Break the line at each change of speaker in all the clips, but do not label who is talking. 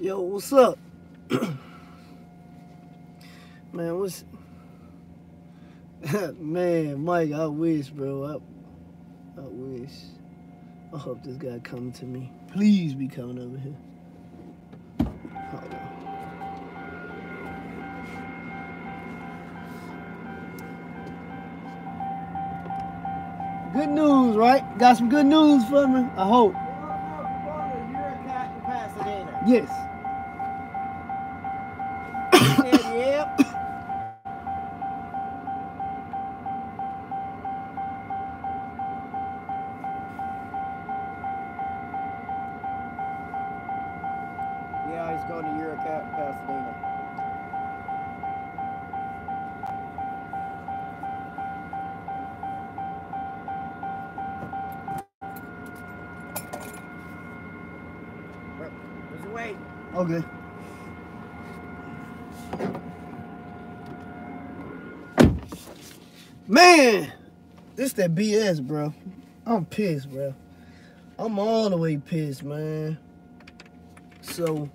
Yo, what's up? Man, man, Mike, I wish, bro. I wish. I hope this guy coming to me. Please be coming over here. Hold on. Good news, right? Got some good news for me, I hope.
You're a cat in Pasadena.
Yes.
Yep. Yeah, he's going to Eurocat in Pasadena. Just wait.
Okay. Man, this that BS, bro. I'm pissed, bro. I'm all the way pissed, man. So,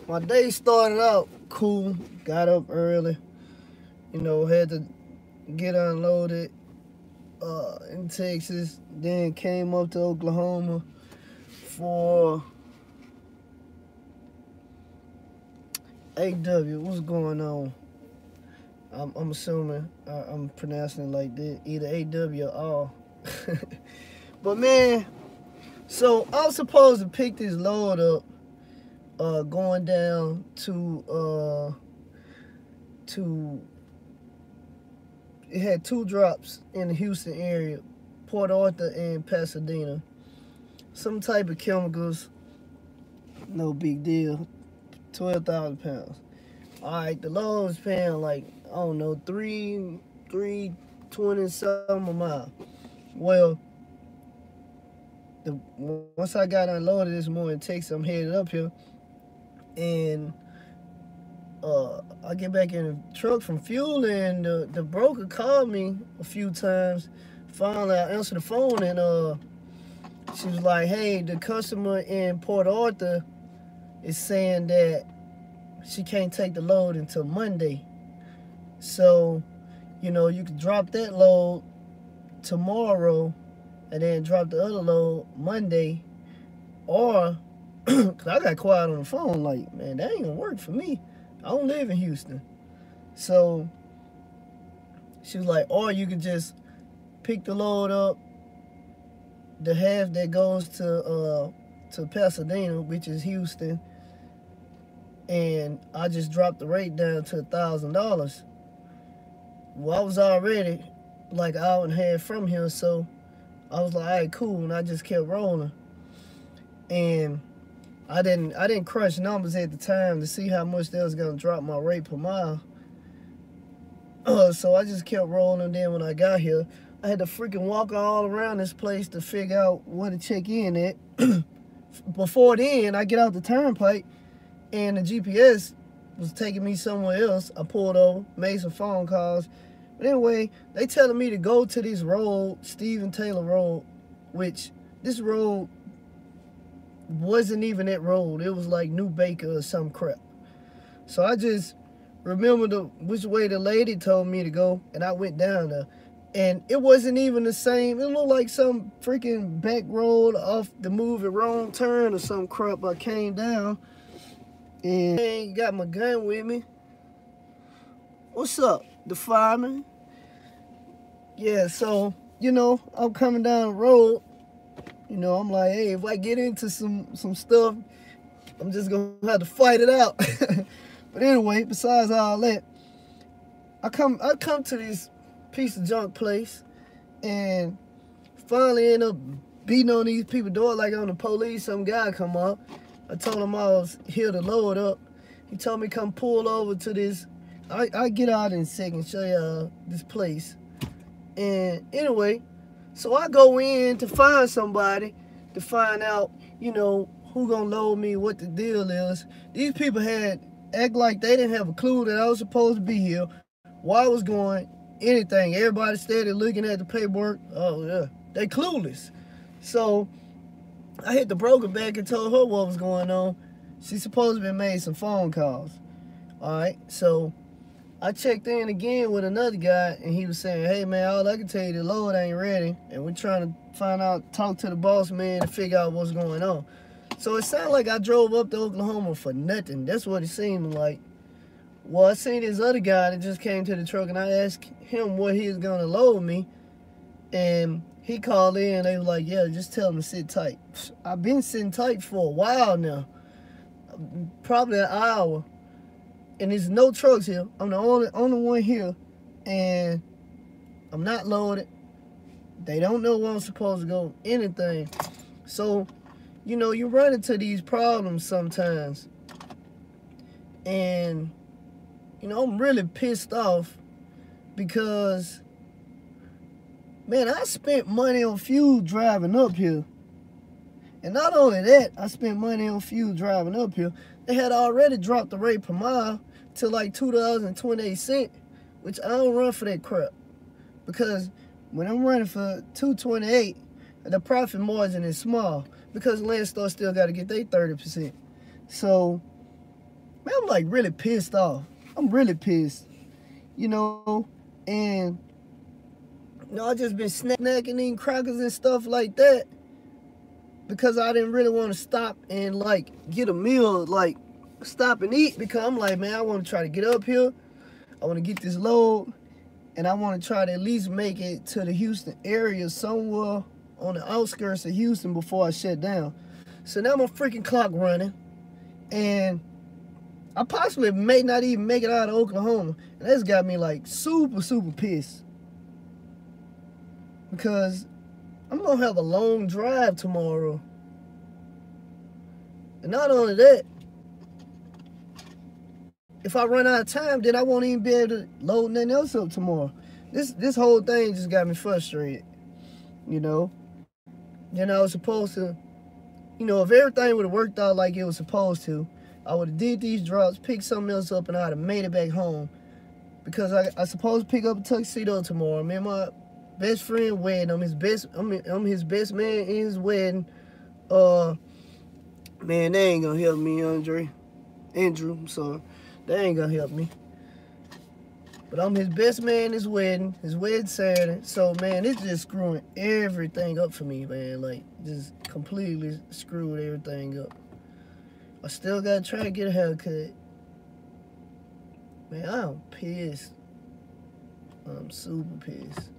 my day started out cool. Got up early. You know, had to get unloaded in Texas. Then came up to Oklahoma for AW. What's going on? I'm assuming I'm pronouncing it like that. Either AW or R. But man, so I was supposed to pick this load up going down to it had two drops in the Houston area, Port Arthur and Pasadena. Some type of chemicals, no big deal. 12,000 pounds. All right, the load was paying like, I don't know, $320 something a mile. Well, once I got unloaded this morning, Texas, I'm headed up here, and I get back in the truck from fuel, and the broker called me a few times. Finally, I answered the phone, and she was like, "Hey, the customer in Port Arthur is saying that she can't take the load until Monday. So, you know, you could drop that load tomorrow and then drop the other load Monday, or," because I got quiet on the phone, like, man, that ain't gonna work for me. I don't live in Houston. So she was like, or you could just pick the load up, the half that goes to Pasadena, which is Houston, and I just dropped the rate down to $1,000. Well, I was already like an hour and a half from here, so I was like, all right, cool, and I just kept rolling. And I didn't crunch numbers at the time to see how much that was gonna drop my rate per mile. So I just kept rolling. Then when I got here, I had to freaking walk all around this place to figure out where to check in at. Before then, I get out the turnpike, and the GPS was taking me somewhere else. I pulled over, made some phone calls. But anyway, they telling me to go to this road, Stephen Taylor Road, which this road wasn't even that road. It was like New Baker or some crap. So I just remembered which way the lady told me to go, and I went down there. And it wasn't even the same. It looked like some freaking back road off the movie Wrong Turn or some crap. I came down, and I ain't got my gun with me. What's up, the fireman? Yeah, so, you know, I'm coming down the road. You know, I'm like, hey, if I get into some stuff, I'm just going to have to fight it out. But anyway, besides all that, I come to this piece of junk place, and finally end up beating on these people's door like on the police. Some guy come up. I told him I was here to load up. He told me come pull over to this. I get out in a second, show y'all this place. And anyway, so I go in to find somebody to find out, you know, who gonna load me, what the deal is. These people act like they didn't have a clue that I was supposed to be here, where I was going, anything. Everybody steady looking at the paperwork. Oh yeah, they clueless. So I hit the broker back and told her what was going on. She supposed to have made some phone calls. Alright, so I checked in again with another guy, and he was saying, hey man, all I can tell you, the load ain't ready, and we're trying to talk to the boss man and figure out what's going on. So it sounded like I drove up to Oklahoma for nothing. That's what it seemed like. Well, I seen this other guy that just came to the truck, and I asked him what he was gonna load me, and he called in. They was like, yeah, just tell him to sit tight. I've been sitting tight for a while now, probably an hour, and there's no trucks here. I'm the only one here, and I'm not loaded. They don't know where I'm supposed to go, anything. So, you know, you run into these problems sometimes, and you know, I'm really pissed off because, man, I spent money on fuel driving up here. And not only that, I spent money on fuel driving up here. They had already dropped the rate per mile to like $2.28, which I don't run for that crap. Because when I'm running for $2.28, the profit margin is small because Landstar still got to get their 30%. So, man, I'm like really pissed off. I'm really pissed, you know, and, you know, I just been snacking, eating crackers and stuff like that because I didn't really want to stop and, like, get a meal, like, stop and eat, because I'm like, man, I want to try to get up here, I want to get this load, and I want to try to at least make it to the Houston area somewhere on the outskirts of Houston before I shut down. So now my freaking clock running, and I possibly may not even make it out of Oklahoma. And that's got me like super pissed. Because I'm going to have a long drive tomorrow. And not only that, if I run out of time, then I won't even be able to load nothing else up tomorrow. This whole thing just got me frustrated, you know. Then I was supposed to, you know, if everything would have worked out like it was supposed to, I would have did these drops, picked something else up, and I would have made it back home. Because I supposed to pick up a tuxedo tomorrow. Me and my best friend wedding. I'm his best man in his wedding. Man, they ain't gonna help me, Andrew, I'm sorry. They ain't gonna help me. But I'm his best man in his wedding Saturday. So, man, it's just screwing everything up for me, man. Like, just completely screwed everything up. I still gotta try to get a haircut. Man, I'm pissed. I'm super pissed.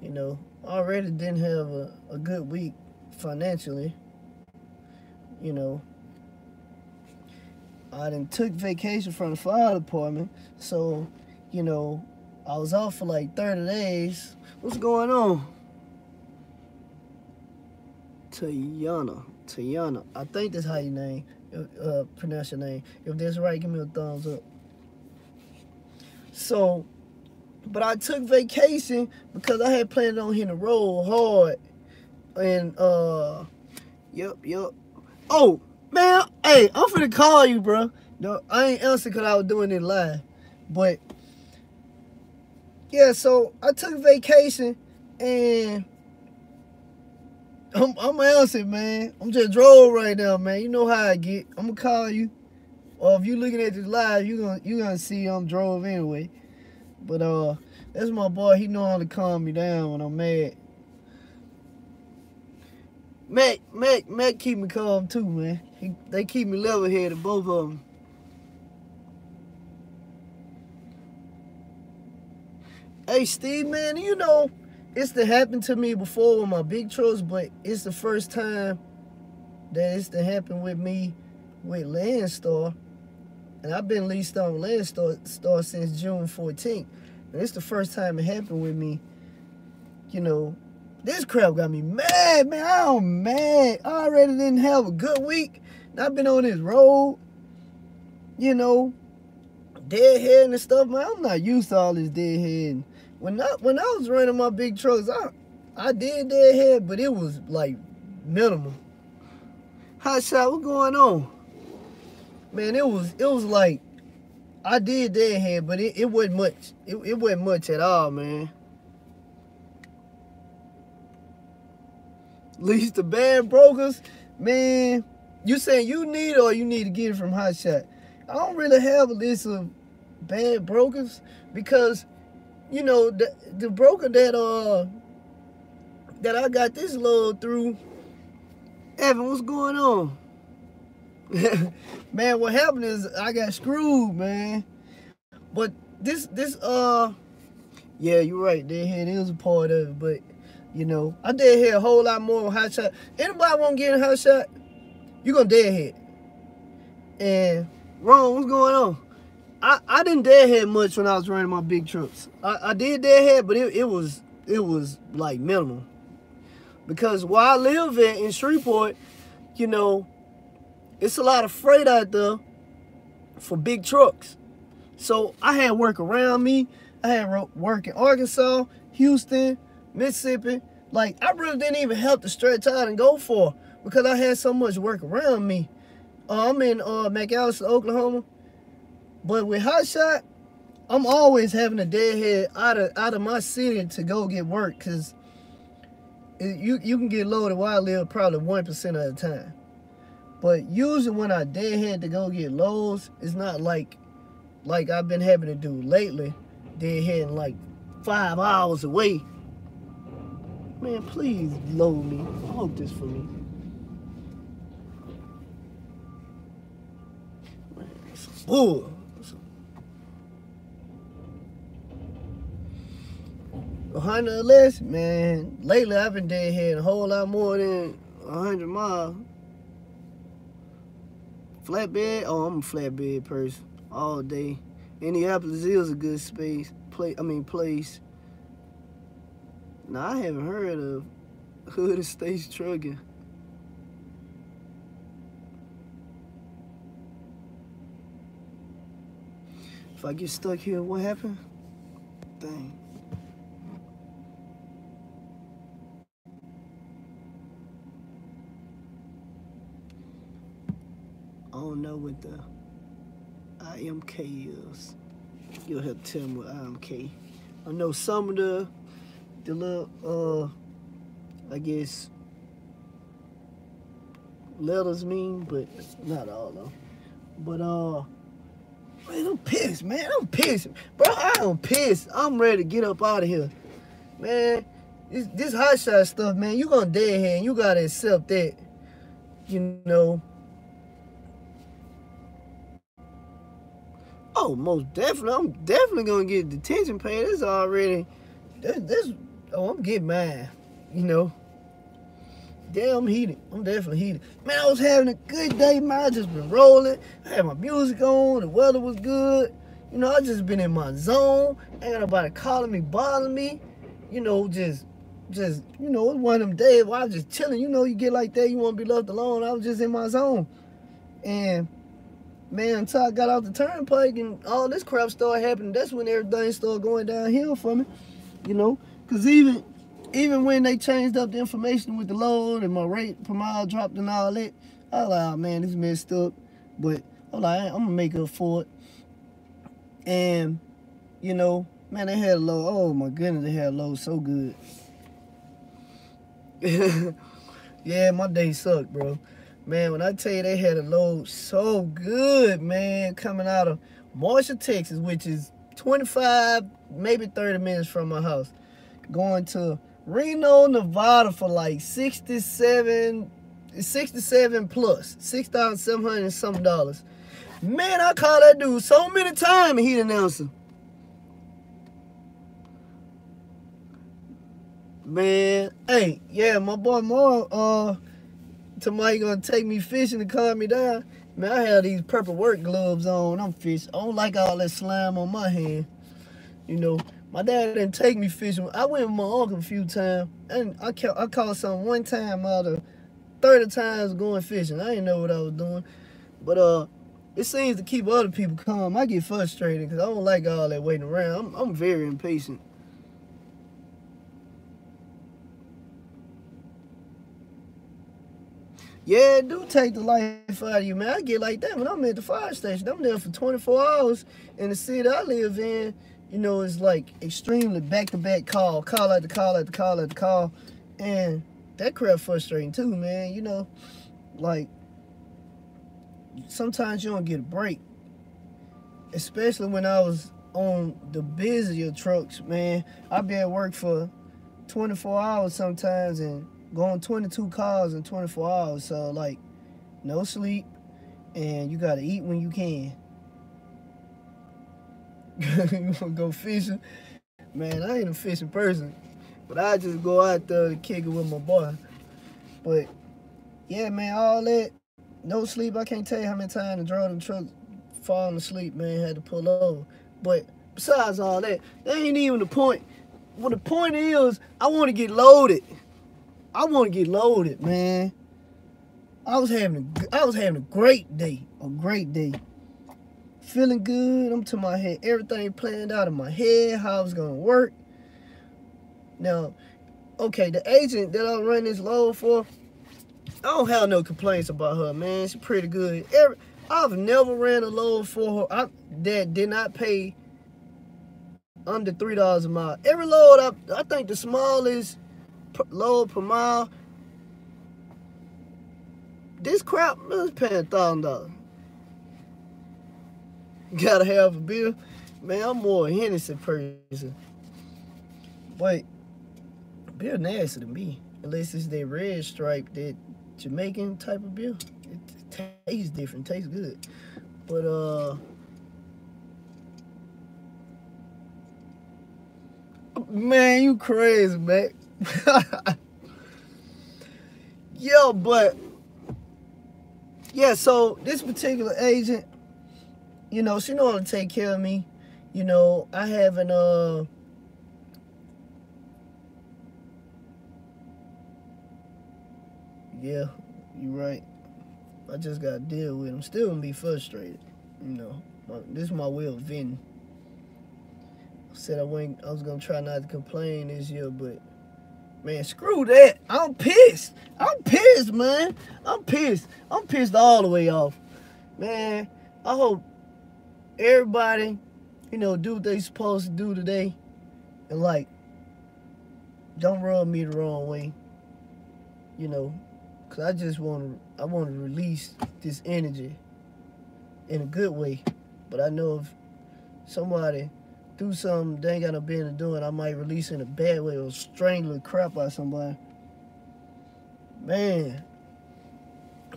You know, I already didn't have a good week financially. You know, I done took vacation from the fire department. So, you know, I was off for like 30 days. What's going on? Tayana. I think that's how you pronounce your name. If that's right, give me a thumbs up. So, but I took vacation because I had planned on hitting the road hard. And, yep. Oh, man, hey, I'm finna call you, bro. No, I ain't answering because I was doing it live. But, yeah, so I took vacation and I'm answering, man. I'm just drove right now, man. You know how I get. I'm gonna call you. Or if you looking at this live, you gonna see I'm drove anyway. But that's my boy. He know how to calm me down when I'm mad. Mac keep me calm too, man. They keep me level-headed, both of them. Hey, Steve, man, you know, it's happened to me before with my big trucks, but it's the first time that it's happened with me with Landstar. And I've been leased on Landstar since June 14th. And it's the first time it happened with me. You know, this crap got me mad, man. I'm mad. I already didn't have a good week. And I've been on this road, you know, deadheading and stuff, man. I'm not used to all this deadheading. When I was running my big trucks, I did deadhead, but it was like minimal. Hot shot, what's going on? Man, it was like I did deadhead, but it wasn't much. It wasn't much at all, man. Lease the bad brokers, man. You saying you need it or you need to get it from Hot Shot? I don't really have a list of bad brokers because, you know, the broker that I got this load through, Evan, what's going on? Man, what happened is I got screwed, man. But yeah, you're right. Deadhead is a part of it, but you know, I deadhead a whole lot more on Hot Shot. Anybody want to get in Hot Shot? You gonna deadhead. And Ron, what's going on? I didn't deadhead much when I was running my big trucks. I did deadhead, but it was like minimal. Because where I live in Shreveport, you know, it's a lot of freight out there for big trucks. So I had work around me. I had work in Arkansas, Houston, Mississippi. Like, I really didn't even have to stretch out and go for because I had so much work around me. I'm in McAlester, Oklahoma. But with Hot Shot, I'm always having a deadhead out of my city to go get work because you can get loaded where I live probably 1% of the time. But usually when I deadhead to go get loads, it's not like I've been having to do lately, deadheading like 5 hours away. Man, please load me. I hope this for me. Man, it's bull. $100 or less, man. Lately I've been deadheading a whole lot more than 100 miles. Flatbed? Oh, I'm a flatbed person all day. Indianapolis is a good place. Now, I haven't heard of Hood Estates Trucking. If I get stuck here, what happened? Dang. I don't know what the IMK is. You'll have to tell me what IMK. I know some of the little, I guess, letters mean, but not all of them. But, man, I'm pissed, man. I'm pissed. Bro, I am pissed. I'm ready to get up out of here. Man, this Hot Shot stuff, man, you gonna deadhead and you gotta accept that, you know. Oh, most definitely. I'm definitely gonna get detention pay. This already, I'm getting mad, you know. Damn, I'm heated. I'm definitely heated. Man, I was having a good day, man. I just been rolling. I had my music on. The weather was good. You know, I just been in my zone. Ain't got nobody calling me, bothering me. You know, just, you know, it's one of them days where I was just chilling. You know, you get like that, you want to be left alone. I was just in my zone. And, man, until I got off the turnpike and all this crap started happening, that's when everything started going downhill for me. You know, because even when they changed up the information with the load and my rate per mile dropped and all that, I was like, oh, man, this messed up. But I'm like, I'm going to make up for it. And, you know, man, they had a load. Oh, my goodness, they had a load so good. Yeah, my day sucked, bro. Man, when I tell you they had a load so good, man, coming out of Marshall, Texas, which is 25, maybe 30 minutes from my house, going to Reno, Nevada for like 67 plus, $6,700 and some dollars. Man, I called that dude so many times and he didn't answer. Man, hey, yeah, my boy Mar, tomorrow gonna take me fishing to calm me down. Man, I have these purple work gloves on. I'm fishing. I don't like all that slime on my hand. You know, my dad didn't take me fishing. I went with my uncle a few times, and I caught something one time out of 30 times going fishing. I didn't know what I was doing. But it seems to keep other people calm. I get frustrated because I don't like all that waiting around. I'm very impatient. Yeah, it do take the life out of you, man. I get like that when I'm at the fire station. I'm there for 24 hours. In the city I live in, you know, it's like extremely back-to-back call after call after call after call. And that crap frustrating too, man. You know, like, sometimes you don't get a break. Especially when I was on the busier trucks, man. I'd be at work for 24 hours sometimes and going 22 cars in 24 hours. So, like, no sleep, and you got to eat when you can. You want to go fishing? Man, I ain't a fishing person, but I just go out there to kick it with my boy. But, yeah, man, all that, no sleep. I can't tell you how many times I drove them trucks falling asleep, man, had to pull over. But besides all that ain't even the point. Well, the point is, I want to get loaded. I want to get loaded, man. I was having a great day, Feeling good. I'm to my head, everything planned out in my head, how I was gonna work. Now, okay, the agent that I run this load for, I don't have no complaints about her, man. She's pretty good. I've never ran a load for her that did not pay under $3 a mile. Every load, I think the smallest load per mile, this crap, I was paying $1,000. Gotta have a beer. Man, I'm more a Hennessy person. But beer nasty to me. Unless it's that red stripe, that Jamaican type of beer. It tastes different, tastes good. But man, you crazy, man. Yo, but yeah, so this particular agent, you know, she know how to take care of me. You know, I haven't yeah, you're right. I just gotta deal with it. I'm still gonna be frustrated. You know, this is my way of venting. I said I was gonna try not to complain this year, but man, screw that. I'm pissed. I'm pissed, man. I'm pissed. I'm pissed all the way off. Man, I hope everybody, you know, do what they supposed to do today. And like, don't rub me the wrong way. You know, cause I want to release this energy in a good way. But I know if somebody do something they ain't got no business doing, I might release in a bad way or strangle the crap out of somebody. Man.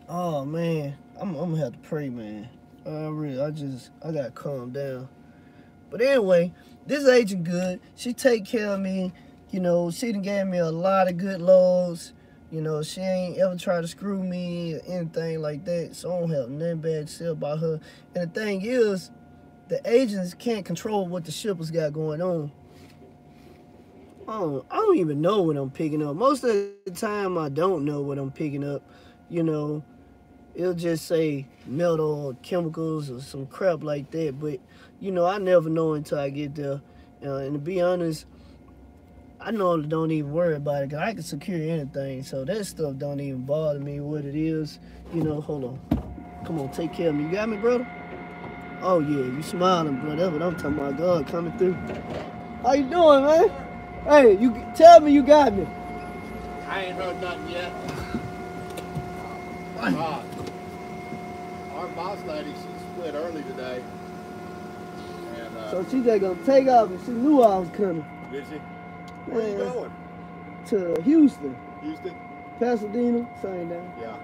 Oh man. I'm gonna have to pray, man. I gotta calm down. But anyway, this agent good. She take care of me. You know, she done gave me a lot of good loads. You know, she ain't ever tried to screw me or anything like that. So I don't have nothing bad to say about her. And the thing is, the agents can't control what the shippers got going on. I don't even know what I'm picking up. Most of the time, I don't know what I'm picking up. You know, it'll just say metal or chemicals or some crap like that. But, you know, I never know until I get there. And to be honest, I know don't even worry about it, because I can secure anything. So that stuff don't even bother me what it is. You know, hold on. Come on, take care of me. You got me, brother? Oh yeah, you smiling, bro. That's what I'm talking about. God coming through. How you doing, man? Hey, you tell me you got me.
I ain't heard nothing yet. Our boss lady, she split early today. And,
so she just gonna take off, and she knew I was coming.
Did she? Where you going?
To Houston.
Houston?
Pasadena, same down.
Yeah.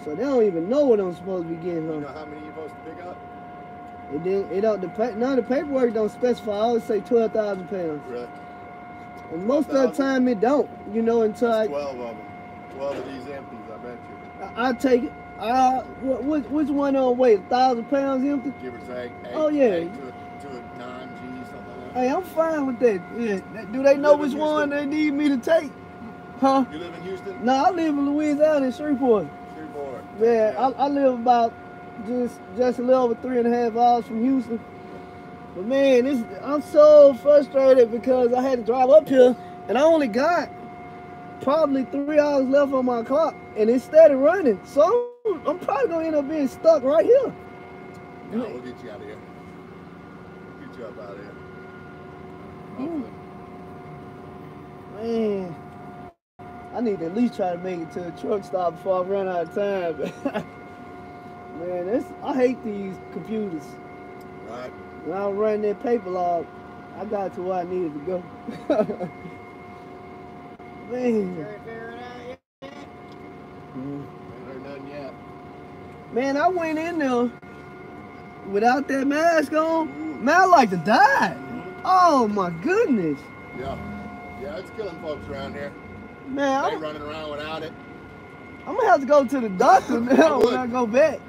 So they don't even know what I'm supposed to be getting, huh?
You know how many you're supposed to pick up?
None of the paperwork don't specify. I always say 12,000 pounds.
Really?
And most of the time it don't, you know, until
That's 12 of them. 12 of these empties, I bet you.
I take it. Which one on weight? 1,000 pounds empty?
Give or take.
Oh yeah.
8 to a 9G, something like that.
Hey, I'm fine with that. Yeah. Do they know which one they need me to take? Huh?
You live in Houston?
No, I live in Louisiana in Shreveport.
Shreveport.
Yeah, I live about just a little over 3.5 hours from Houston. But man, I'm so frustrated because I had to drive up here and I only got probably 3 hours left on my clock and it started running. So I'm probably gonna end up being stuck right here.
No, we'll get you out of here. Get you up out of here. Hopefully.
Man, I need to at least try to make it to a truck stop before I run out of time. I hate these computers.
Right.
When I was running that paper log, I got to where I needed to go. Man.
Jerry figured it out yet?
Ain't heard nothing yet.
Man, I went in there without that mask on. Man, I like to die. Oh my goodness.
Yeah. Yeah, it's killing folks around here.
Man,
They running around without it.
I'm gonna have to go to the doctor now when I go back.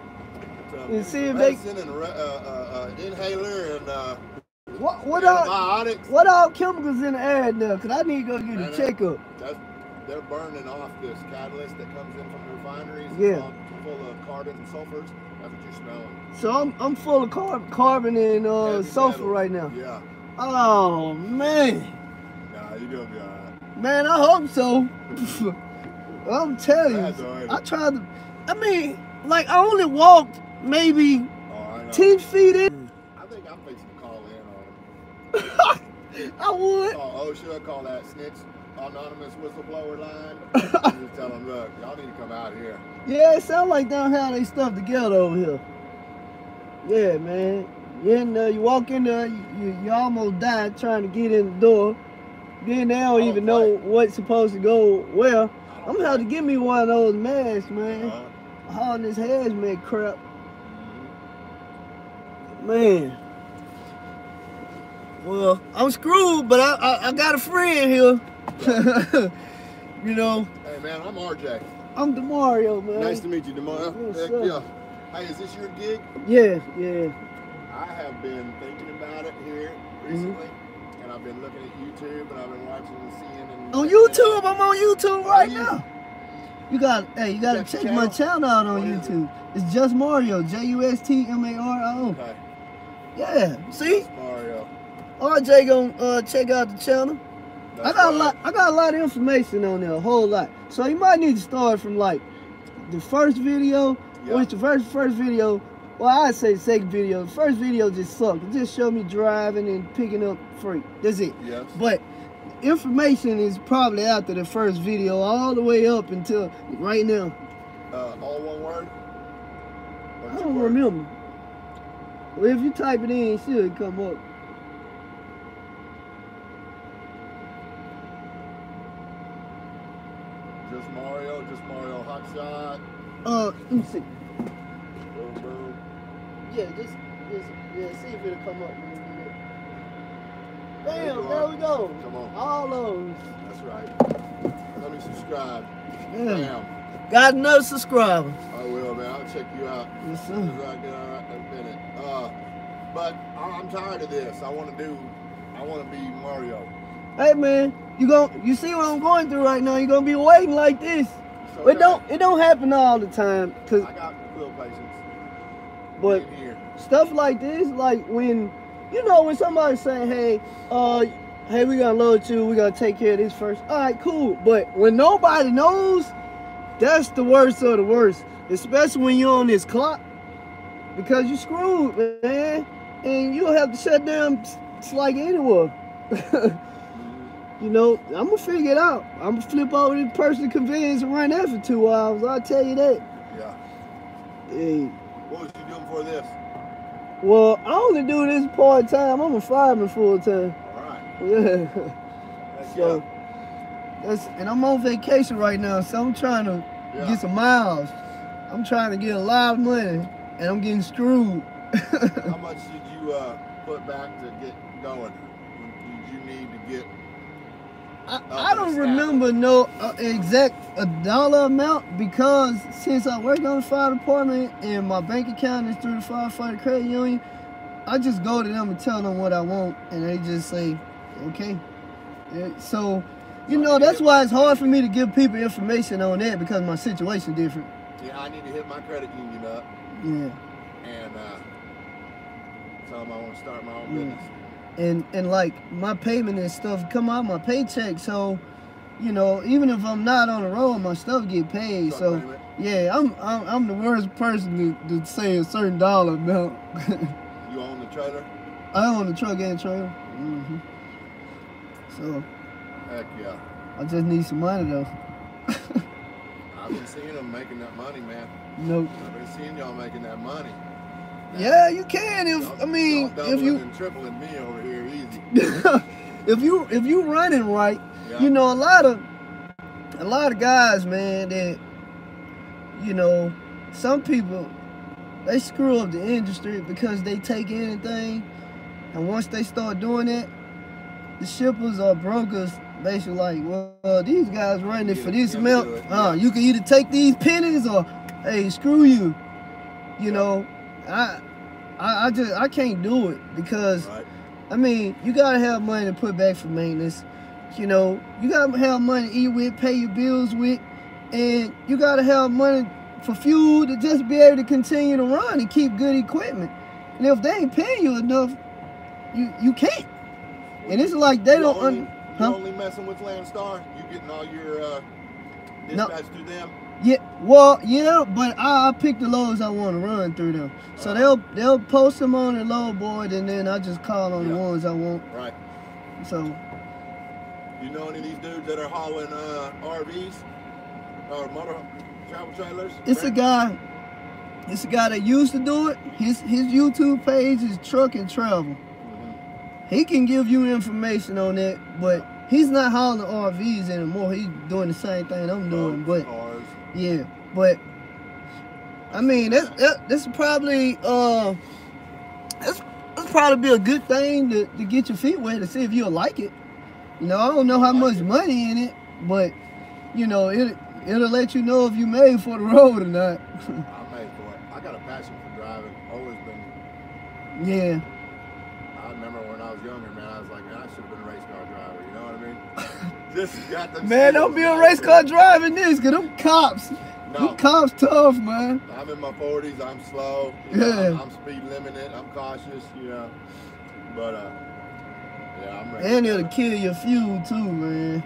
And see if they
medicine and inhaler and
what all
antibiotics.
what all chemicals in the air now? Cause I need to go get a checkup.
They're burning off this catalyst that comes in from the refineries.
Yeah.
It's full of carbon and sulfurs. That's what you're smelling.
So I'm full of carbon and
Heavy
sulfur
metals.
right now.
Yeah.
Oh man.
Nah, you're gonna be alright.
Man, I hope so. I'm telling
That's
you.
all right.
I tried to. I mean, like I only walked maybe
Oh, I know.
10 feet in.
I think I'm fixing to call in on them.
I would.
Call OSHA, call that snitch anonymous whistleblower line. And just tell them, look, y'all need to come out here.
Yeah, it sounds like they don't have their stuff together over here. Yeah, man. You in there, you walk in there, you almost died trying to get in the door. Then they don't even know what's supposed to go where. I'm gonna have to give me one of those masks, man. Hauling this hazmat crap. Man. Well, I'm screwed, but I got a friend here. You know.
Hey, man, I'm RJ.
I'm DeMario, man.
Nice to meet you, DeMario.
What's
Heck
up?
yeah. Hey, is this your gig?
Yeah, yeah.
I have been thinking about it here recently, and I've been looking at YouTube, and I've been watching and seeing. And
On YouTube, I'm on YouTube right
you?
now. You gotta
Check
check
the
my
channel?
channel out on
What is
YouTube. It's Just Mario, JUSTMARO.
Okay.
Yeah, see,
Mario.
RJ gonna check out the channel.
That's
I got
right.
a lot of information on there, a whole lot. So you might need to start from like the first video,
Yeah.
which the first video. Well, I'd say the second video. The first video just sucked. It just showed me driving and picking up freight. That's it.
Yes.
But information is probably after the first video all the way up until right now.
All one word? Or
I
two
don't
words?
remember. Well, if you type it in, it should come up.
Just Mario Hotshot.
Let me see.
Boom, boom.
Yeah, just see if it'll come up.
There
Bam,
you
there
are.
we go.
Come on.
All those.
That's right. Let me subscribe.
Yeah.
Bam.
Got another subscriber.
I will, man. I'll check you out.
Yes,
As soon
sir.
as I get all right in a minute. But I'm tired of this. I want to be Mario.
Hey man, you see what I'm going through right now? You're gonna be waiting like this.
So
It don't happen all the time, cause
I got real patience.
but
In here.
stuff like this, like when when somebody say, hey, we gotta load you, we gotta take care of this first. All right, cool. But when nobody knows, that's the worst of the worst. Especially when you're on this clock, because you screwed, man, and you'll have to shut down just like anywhere. You know, I'm gonna figure it out. I'm gonna flip over this personal convenience and run that for 2 hours. I'll tell you that.
Yeah.
Hey.
What was you doing for this?
Well, I only do this part time. I'm a fireman full time.
All right.
Yeah.
Heck
So and I'm on vacation right now, so I'm trying to
yeah.
get some miles. I'm trying to get a lot of money, and I'm getting screwed.
How much did you put back to get going? Did you need to get?
I don't remember no exact dollar amount, because since I work on the fire department and my bank account is through the firefighter credit union, I just go to them and tell them what I want, and they just say, okay. So, that's why it's hard for me to give people information on that, because my situation is different.
Yeah, I need to hit my credit union up
Yeah.
and tell them I want to start my own business.
And like my payment and stuff come out my paycheck, so even if I'm not on the road, my stuff get paid.
Start
So
payment.
yeah, I'm the worst person to say a certain dollar amount.
You own the trailer?
I own the truck and trailer. So
Heck yeah.
I just need some money though.
I've been seeing them making that money, man.
Nope.
I've been seeing y'all making that money.
Yeah, you can if
Y'all-
I mean
y'all
if
doubling
you
and tripling me over here easy.
if you running right,
Yeah.
you know a lot of guys, man, that you know some people they screw up the industry because they take anything, and once they start doing that, the shippers or brokers basically like, well, these guys running it for this amount. You can either take these pennies or, hey, screw you. You know, I can't do it because,
Right.
I mean, you gotta have money to put back for maintenance. You know, you gotta have money to eat with, pay your bills with, and you gotta have money for fuel to just be able to continue to run and keep good equipment. And if they ain't paying you enough, you can't. And it's like they don't.
You only messing with Landstar? You getting all your dispatch through them?
Yeah, well, yeah, but I pick the loads I want to run through them. So they'll post them on the load board, and then I just call on the ones I want.
Right.
So.
You know any of these dudes that are hauling RVs or motor travel trailers?
It's a guy that used to do it. His YouTube page is Truck and Travel. He can give you information on that, but he's not hauling RVs anymore. He's doing the same thing I'm doing, but
cars.
yeah, but I mean that's probably that's probably be a good thing to get your feet wet to see if you'll like it. You know, I don't know how much money in it, but you know it'll let you know if you made for the road or not.
I made for it. I got a passion for driving. Always been.
Yeah.
I remember when I was younger, man, I was like, man, I should have been a race car driver, you know what I mean? Just got them.
Man, don't be a race car driving this, cause them cops.
No.
Them cops tough, man.
I'm in my 40s, I'm slow. I'm speed limited, I'm cautious, you know. But yeah, I'm ready.
And it'll kill your fuel too, man.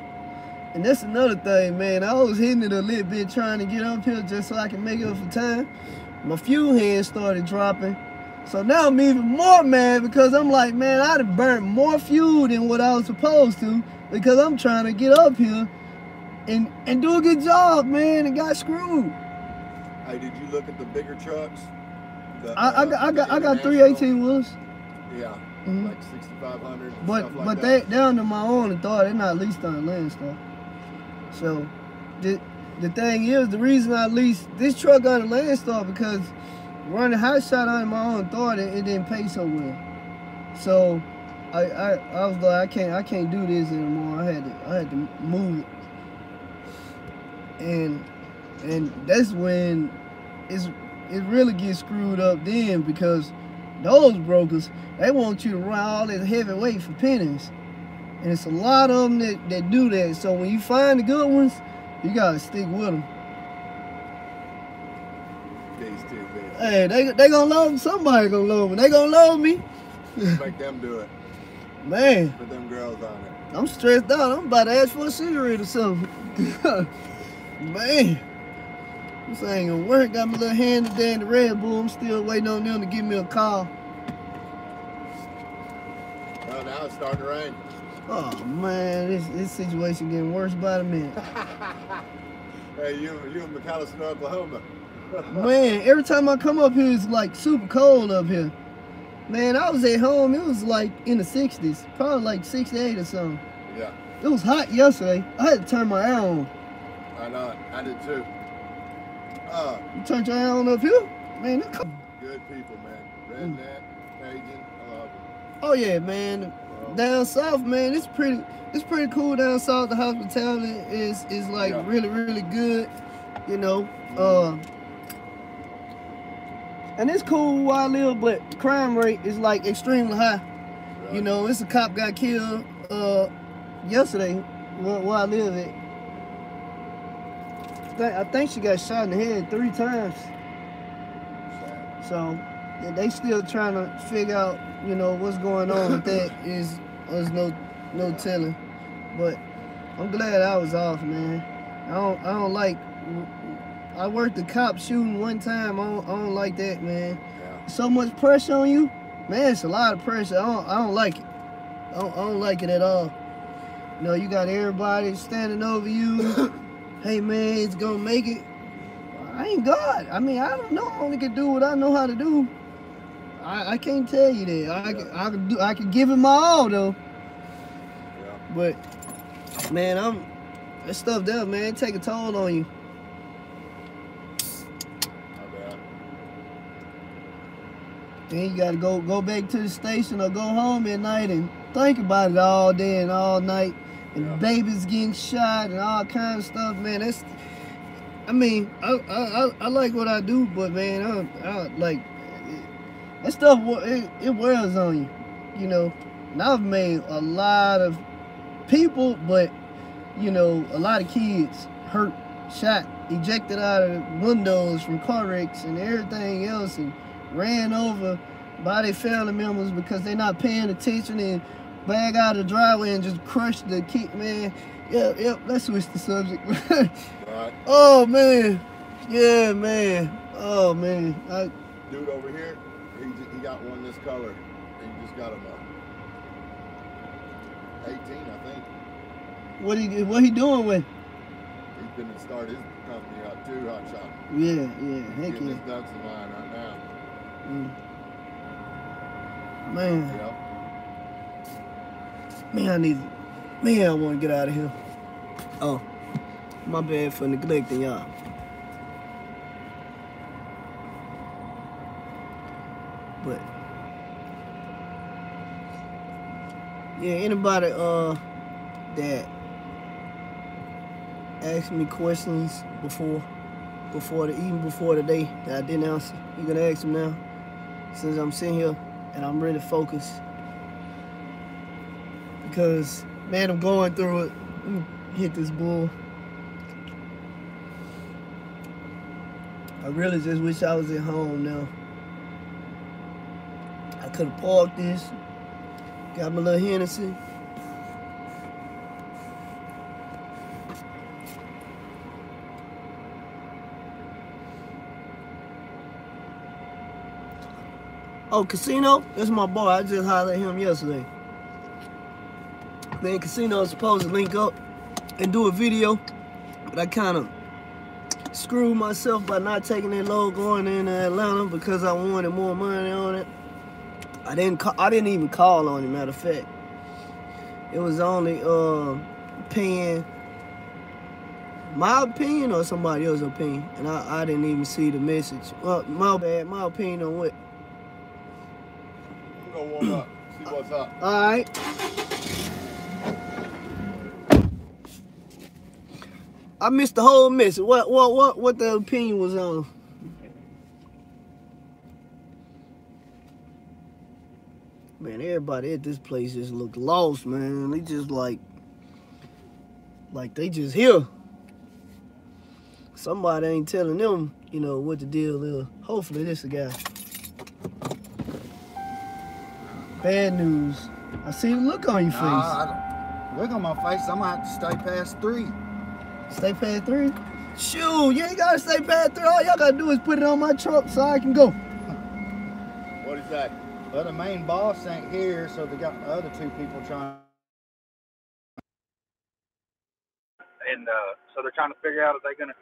And that's another thing, man. I was hitting it a little bit trying to get up here just so I can make it up for time. My fuel head started dropping. So now I'm even more mad because I'm like, man, I'd have burnt more fuel than what I was supposed to because I'm trying to get up here and do a good job, man, and got screwed.
Hey, did you look at the bigger trucks?
I got 318 wheels.
Yeah, like 6,500.
But they're under my own authority. They're not leased on Landstar. So the thing is, the reason I leased this truck under Landstar because running hot shot under my own authority, it didn't pay so well. So I was like, I can't do this anymore. I had to move it. And that's when it really gets screwed up then because those brokers, they want you to run all this heavy weight for pennies. And it's a lot of them that do that. So when you find the good ones, you gotta stick with them. Hey, they gonna love me. Somebody gonna love me. They gonna love me.
Make them do it.
Man.
Put them girls on it.
I'm stressed out. I'm about to ask for a cigarette or something. Man. This ain't gonna work. Got my little hand today in the Red Bull. I'm still waiting on them to give me a call.
Well, now it's starting to rain.
Oh, man. This situation getting worse by the minute.
Hey, you in McAlester, Oklahoma.
Man, every time I come up here, it's like super cold up here. Man, I was at home, it was like in the 60s, probably like 68 or something.
Yeah.
It was hot yesterday. I had to turn my air on.
I know, I did too.
You turned your air on up here? Man, it's cold.
Good people, man. Redneck, Cajun, I love them.
Oh yeah, man. Down south, man, it's pretty cool down south. The hospitality is like really, really good, you know. And it's cool where I live, but crime rate is like extremely high. Right. You know, it's a cop got killed yesterday where I live at. I think she got shot in the head 3 times. So they still trying to figure out, you know, what's going on with that. There's no telling. But I'm glad I was off, man. I don't like. I worked the cop shooting one time. I don't like that, man. Yeah. So much pressure on you, man. It's a lot of pressure. I don't like it. I don't like it at all. You know, you got everybody standing over you. Hey, man, it's gonna make it. I ain't God. I mean, I don't know. I only can do what I know how to do. I can't tell you that. I can give it my all though.
Yeah.
But man, that stuff there, man, take a toll on you. Then you gotta go back to the station or go home at night and think about it all day and all night. And babies getting shot and all kinds of stuff, man. That's, I mean, I like what I do, but man, I like that stuff. It wears on you, you know. And I've made a lot of people, but you know, a lot of kids hurt, shot, ejected out of windows from car wrecks and everything else, and ran over by their family members because they're not paying attention and bag out of the driveway and just crush the kid, man. Yep, let's switch the subject.
Right.
Oh, man. Yeah, man. Oh, man.
Dude over here, he got one this color. He just got him 18, I think.
What he doing with?
He's gonna start his company up too, Hot Shot.
Yeah, heck
Getting
yeah.
his ducks in line right now.
Man.
Yep.
Man, I want to get out of here. Oh, my bad for neglecting y'all. But yeah, anybody that asked me questions before the day that I didn't answer, you can ask them now. Since I'm sitting here and I'm really focused. Because, man, I'm going through it. Hit this bull. I really just wish I was at home now. I could have parked this, got my little Hennessy. Oh, Casino? That's my boy. I just hollered at him yesterday. Man, Casino is supposed to link up and do a video, but I kind of screwed myself by not taking that load going into Atlanta because I wanted more money on it. I didn't even call on it, matter of fact. It was only paying my opinion or somebody else's opinion, and I didn't even see the message. Well, my bad. My opinion on what?
Go warm up, see what's up.
All right. I missed the whole message. What the opinion was on? Man, everybody at this place just look lost, man. They just like they just here. Somebody ain't telling them, you know, what the deal is. Hopefully this the guy. Bad news. I see the look on your face.
Look on my face, I'm gonna have to stay past 3.
Stay past 3? Shoot, you ain't gotta stay past 3. All y'all gotta do is put it on my truck so I can go.
What is that?
Well, the main boss ain't here, so they got the other 2 people trying.
And so they're trying to figure out if they're gonna.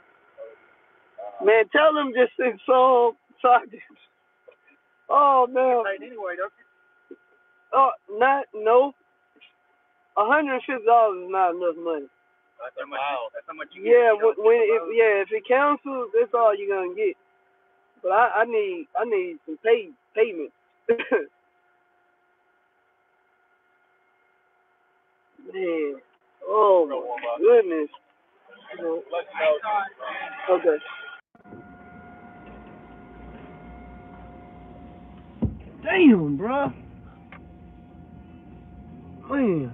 Man, tell them just so I can. Oh man.
Anyway, don't you?
Oh, no. $150 is not enough money.
That's how much you
Yeah,
get.
if it cancels, that's all you're gonna get. But I need some payment. Man, oh my goodness. Okay. Damn, bro. Man.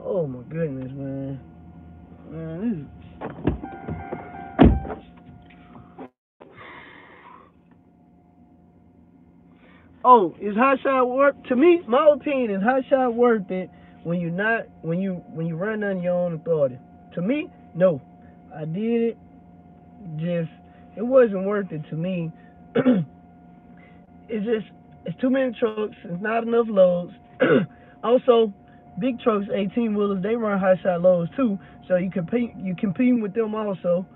Oh my goodness, man. Man, Oh, is hot shot worth? To me, my opinion is hot shot worth it when you run under your own authority. To me, no. I did it. It wasn't worth it to me. It's too many trucks. It's not enough loads. Also, big trucks, 18-wheelers, they run high shot loads too. So you compete with them also.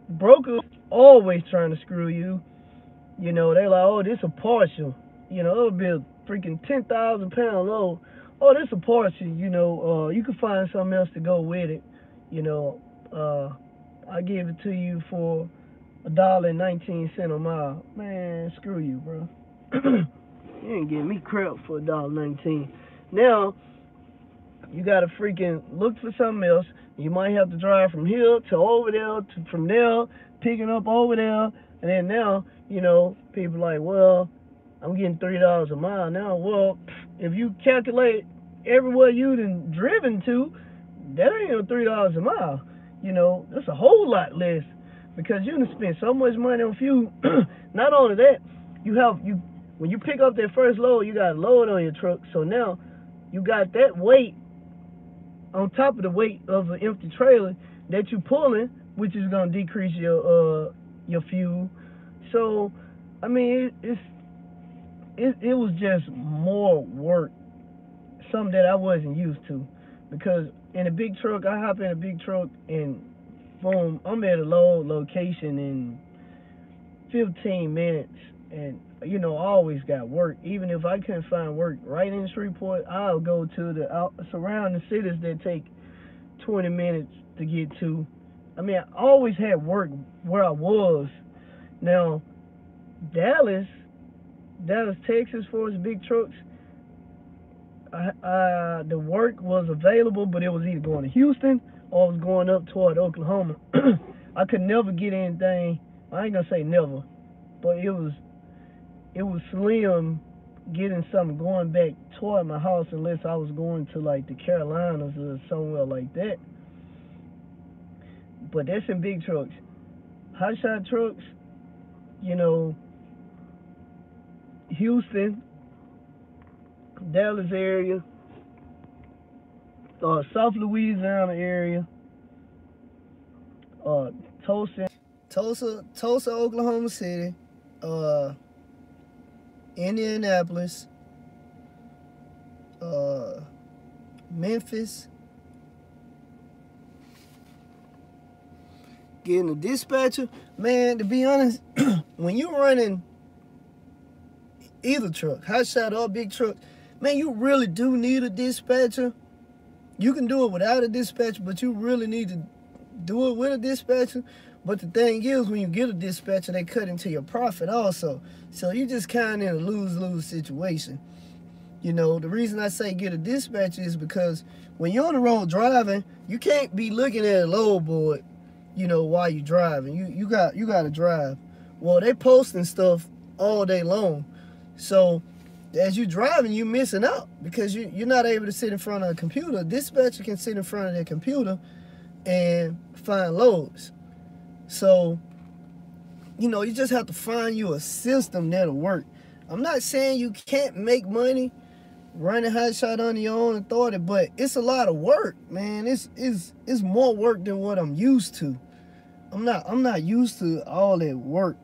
Brokers always trying to screw you. You know, they like, oh, this a partial. You know, it'll be a freaking 10,000-pound load. Oh, this a partial. You know, you can find something else to go with it. You know, I give it to you for $1.19 a mile. Man, screw you, bro. You ain't getting me crap for $1.19. Now, you gotta freaking look for something else. You might have to drive from here to over there, to from there, picking up over there, and then now, you know, people like, well, I'm getting $3 a mile now. Well, if you calculate everywhere you done driven to, that ain't even $3 a mile. You know, that's a whole lot less because you done spent so much money on fuel. Not only that, when you pick up that first load, you got a load on your truck. So now you got that weight on top of the weight of an empty trailer that you pulling, which is gonna decrease your fuel. So, I mean, it was just more work, something that I wasn't used to, because in a big truck, I hop in a big truck and boom, I'm at a location in 15 minutes, and you know, I always got work. Even if I couldn't find work right in Shreveport, I'll go to the surrounding cities that take 20 minutes to get to. I mean, I always had work where I was. Now, Dallas, Texas, for its big trucks, the work was available, but it was either going to Houston or it was going up toward Oklahoma. I could never get anything. I ain't gonna say never, but it was slim getting something going back toward my house unless I was going to like the Carolinas or somewhere like that. But that's in big trucks. Hot shot trucks, you know, Houston, Dallas area, South Louisiana area, Tulsa, Oklahoma City, Indianapolis, Memphis. Getting a dispatcher, man, to be honest, when you running either truck, hot shot or big truck, man, you really do need a dispatcher. You can do it without a dispatcher, but you really need to do it with a dispatcher. But the thing is, when you get a dispatcher, they cut into your profit also. So you just kind of in a lose-lose situation. You know, the reason I say get a dispatcher is because when you're on the road driving, you can't be looking at a load board, you know, while you're driving. You got to drive. Well, they posting stuff all day long. So as you're driving, you're missing out because you're not able to sit in front of a computer. A dispatcher can sit in front of their computer and find loads. So, you know, you just have to find you a system that'll work. I'm not saying you can't make money running hot shot on your own authority, but it's a lot of work, man. It's more work than what I'm used to. I'm not used to all that work.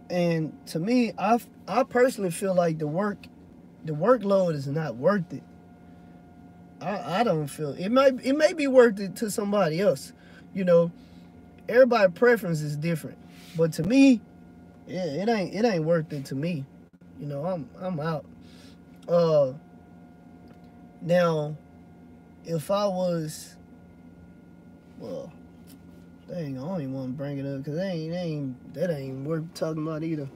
And to me, I personally feel like the workload is not worth it. I don't feel it may be worth it to somebody else. You know, everybody's preference is different. But to me, yeah, it ain't worth it to me. You know, I'm out. Now, if I was, well, dang, I don't even want to bring it up because that ain't worth talking about either.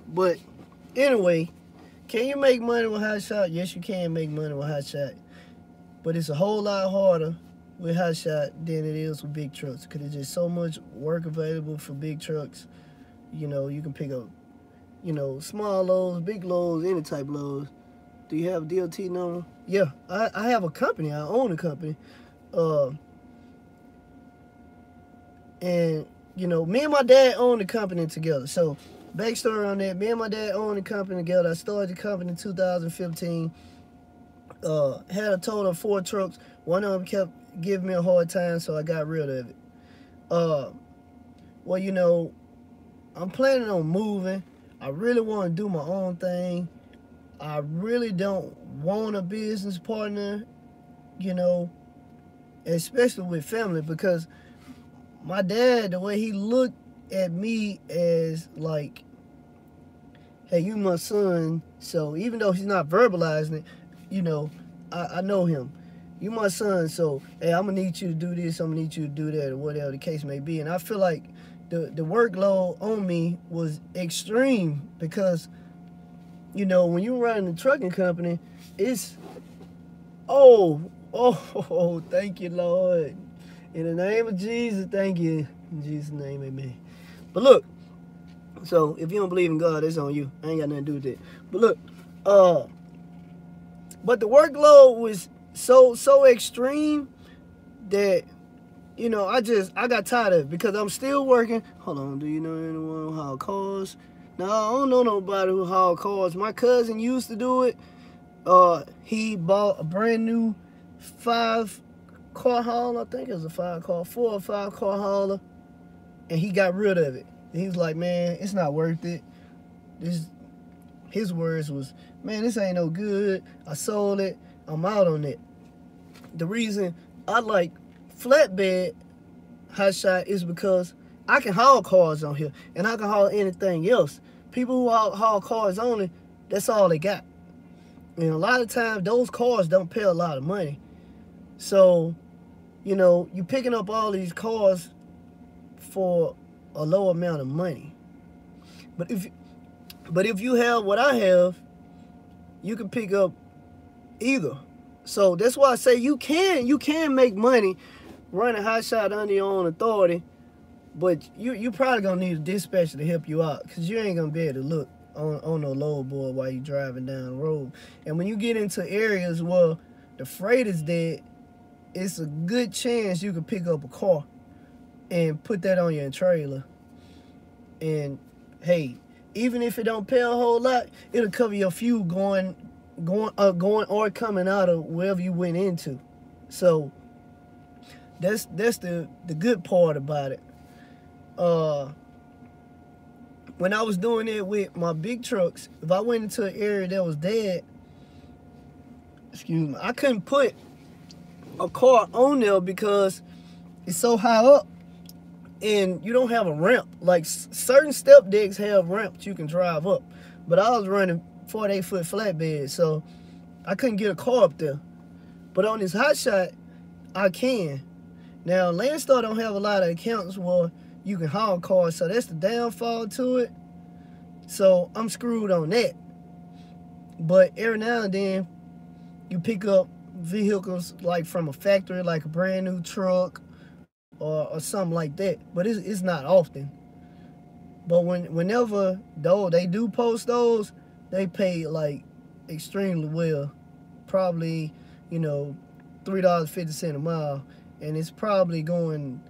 But anyway, can you make money with hot shot? Yes, you can make money with hot shot, but it's a whole lot harder with hot shot than it is with big trucks because there's just so much work available for big trucks. You know, you can pick up, you know, small loads, big loads, any type of loads. Do you have a DOT number? Yeah, I have a company. I own a company. And, you know, me and my dad own the company together. So, backstory on that, me and my dad own the company together. I started the company in 2015. Had a total of 4 trucks. One of them kept giving me a hard time, so I got rid of it. Well, you know, I'm planning on moving. I really want to do my own thing. I really don't want a business partner, you know, especially with family, because my dad, the way he looked at me as like, hey, you my son, so even though he's not verbalizing it, you know, I know him. You my son, so hey, I'm gonna need you to do this, I'm gonna need you to do that, or whatever the case may be. And I feel like the workload on me was extreme because, you know, when you're running a trucking company, it's thank you, Lord. In the name of Jesus, thank you. In Jesus' name, amen. But look, so if you don't believe in God, it's on you. I ain't got nothing to do with that. But look, but the workload was so extreme that, you know, I got tired of it because I'm still working. Hold on, do you know anyone who haul cars? No, I don't know nobody who haul cars. My cousin used to do it. He bought a brand new 5-car hauler. I think it was a 4 or 5 car hauler, and he got rid of it. He was like, man, it's not worth it. His words was, man, this ain't no good. I sold it. I'm out on it. The reason I like flatbed hotshot is because I can haul cars on here, and I can haul anything else. People who haul cars only, that's all they got. And a lot of times, those cars don't pay a lot of money. So, you know, you're picking up all these cars for a low amount of money. But if you have what I have, you can pick up either. So that's why I say you can make money running hotshot under your own authority, but you probably gonna need a dispatcher to help you out, because you ain't gonna be able to look on no load board while you driving down the road. And when you get into areas where the freight is dead, it's a good chance you can pick up a car and put that on your trailer. And hey, even if it don't pay a whole lot, it'll cover your fuel going or coming out of wherever you went into. So that's the good part about it. When I was doing it with my big trucks, if I went into an area that was dead, excuse me, I couldn't put a car on there because it's so high up and you don't have a ramp. Like certain step decks have ramps you can drive up, but I was running 48-foot flatbed, so I couldn't get a car up there. But on this hotshot, I can. Now, Landstar don't have a lot of accounts where you can haul cars, so that's the downfall to it. So I'm screwed on that. But every now and then, you pick up vehicles like from a factory, like a brand new truck or something like that. But it's not often. But whenever they do post those, they pay like extremely well. Probably, you know, $3.50 a mile, and it's probably going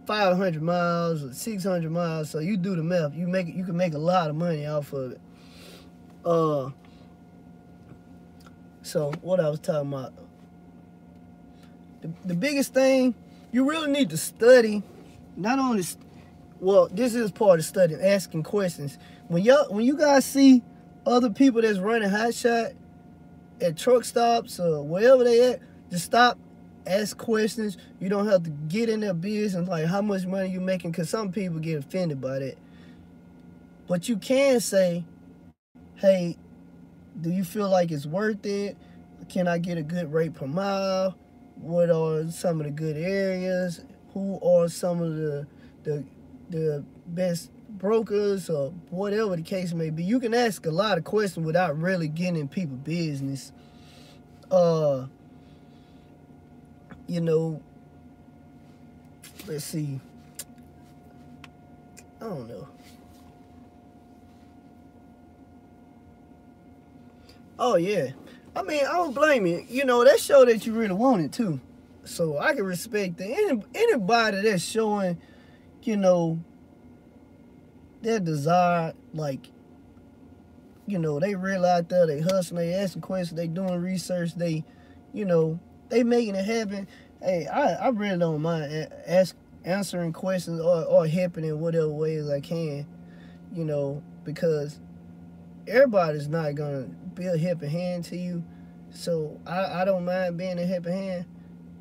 500 miles or 600 miles. So you do the math. You can make a lot of money off of it. So what I was talking about, the biggest thing, you really need to study. Not only, well, this is part of studying, asking questions. When you guys see other people that's running hotshot at truck stops or wherever they at, just stop, ask questions. You don't have to get in their business like how much money you making, because some people get offended by that. But you can say, hey, do you feel like it's worth it? Can I get a good rate per mile? What are some of the good areas? Who are some of the best brokers, or whatever the case may be? You can ask a lot of questions without really getting in people's business. You know, let's see. I don't know. Oh yeah. I mean, I don't blame you. You know, that show that you really wanted too. So I can respect that. Anybody that's showing, you know, their desire, like, you know, they real out there, they hustling, they asking questions, they doing research, they, you know, they making it happen. Hey, I really don't mind answering questions or helping in whatever ways I can, you know, because everybody's not gonna be a helping hand to you. So I don't mind being a helping hand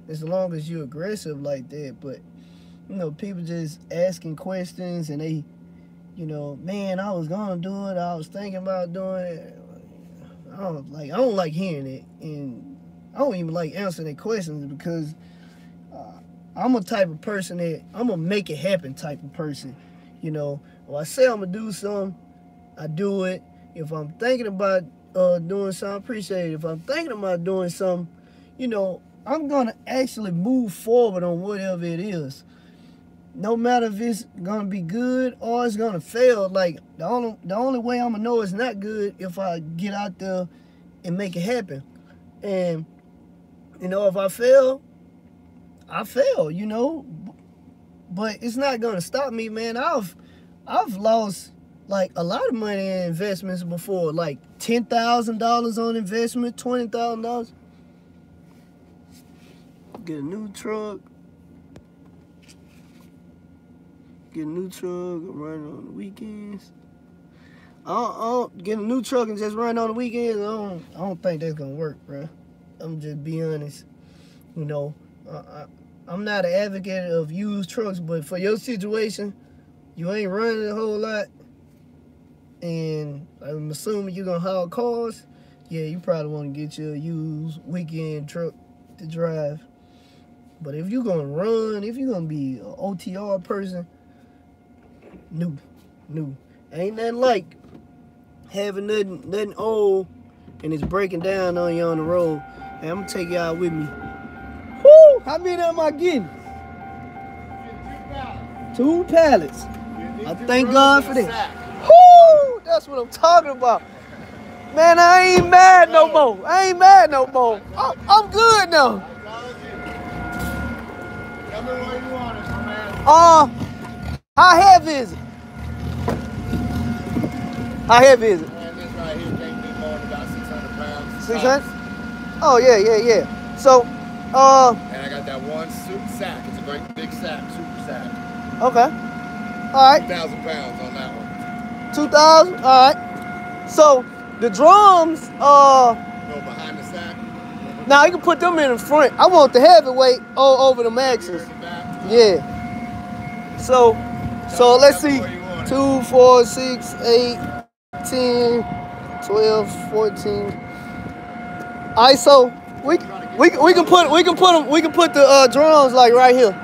as long as you're aggressive like that. But, you know, people just asking questions and they, you know, man, I was gonna do it. I was thinking about doing it. I don't like hearing it, and I don't even like answering their questions because I'm a type of person that I'm a make it happen type of person. You know, when I say I'm gonna do something, I do it. If I'm thinking about doing something, I appreciate it. If I'm thinking about doing something, you know, I'm gonna actually move forward on whatever it is. No matter if it's gonna be good or it's gonna fail. Like the only way I'm gonna know it's not good if I get out there and make it happen. And you know, if I fail, I fail. You know, but it's not gonna stop me, man. I've lost like a lot of money in investments before, like $10,000 on investment, $20,000. Get a new truck. Get a new truck, run on the weekends. Get a new truck and just run on the weekends. I don't think that's gonna work, bro. I'm just be honest. You know, I'm not an advocate of used trucks, but for your situation, you ain't running a whole lot, and I'm assuming you're gonna haul cars. Yeah, you probably want to get you a used weekend truck to drive. But if you're gonna run, if you're gonna be an OTR person, new. Ain't nothing like having nothing old and it's breaking down on you on the road. Hey, I'm gonna take y'all with me. Woo! How many am I getting? 2 pallets. I thank God for this. Woo! That's what I'm talking about. Man, I ain't mad no more. I'm good now.
Tell me where you want it, my man.
How heavy is it? How heavy is it?
Man, this right here can't be more than about 600 pounds.
600? Oh, yeah. So,
And I got that one super sack. It's a great big sack, super sack.
okay. All right.
2,000 pounds on that one.
2,000? All right. So, the drums,
Go behind the sack.
now you can put them in the front. I want the heavyweight over the maxes.
In the back.
Yeah. So let's see. 2, 4, 6, 8, 10, 12, 14. All right, so we can put the drums like right here.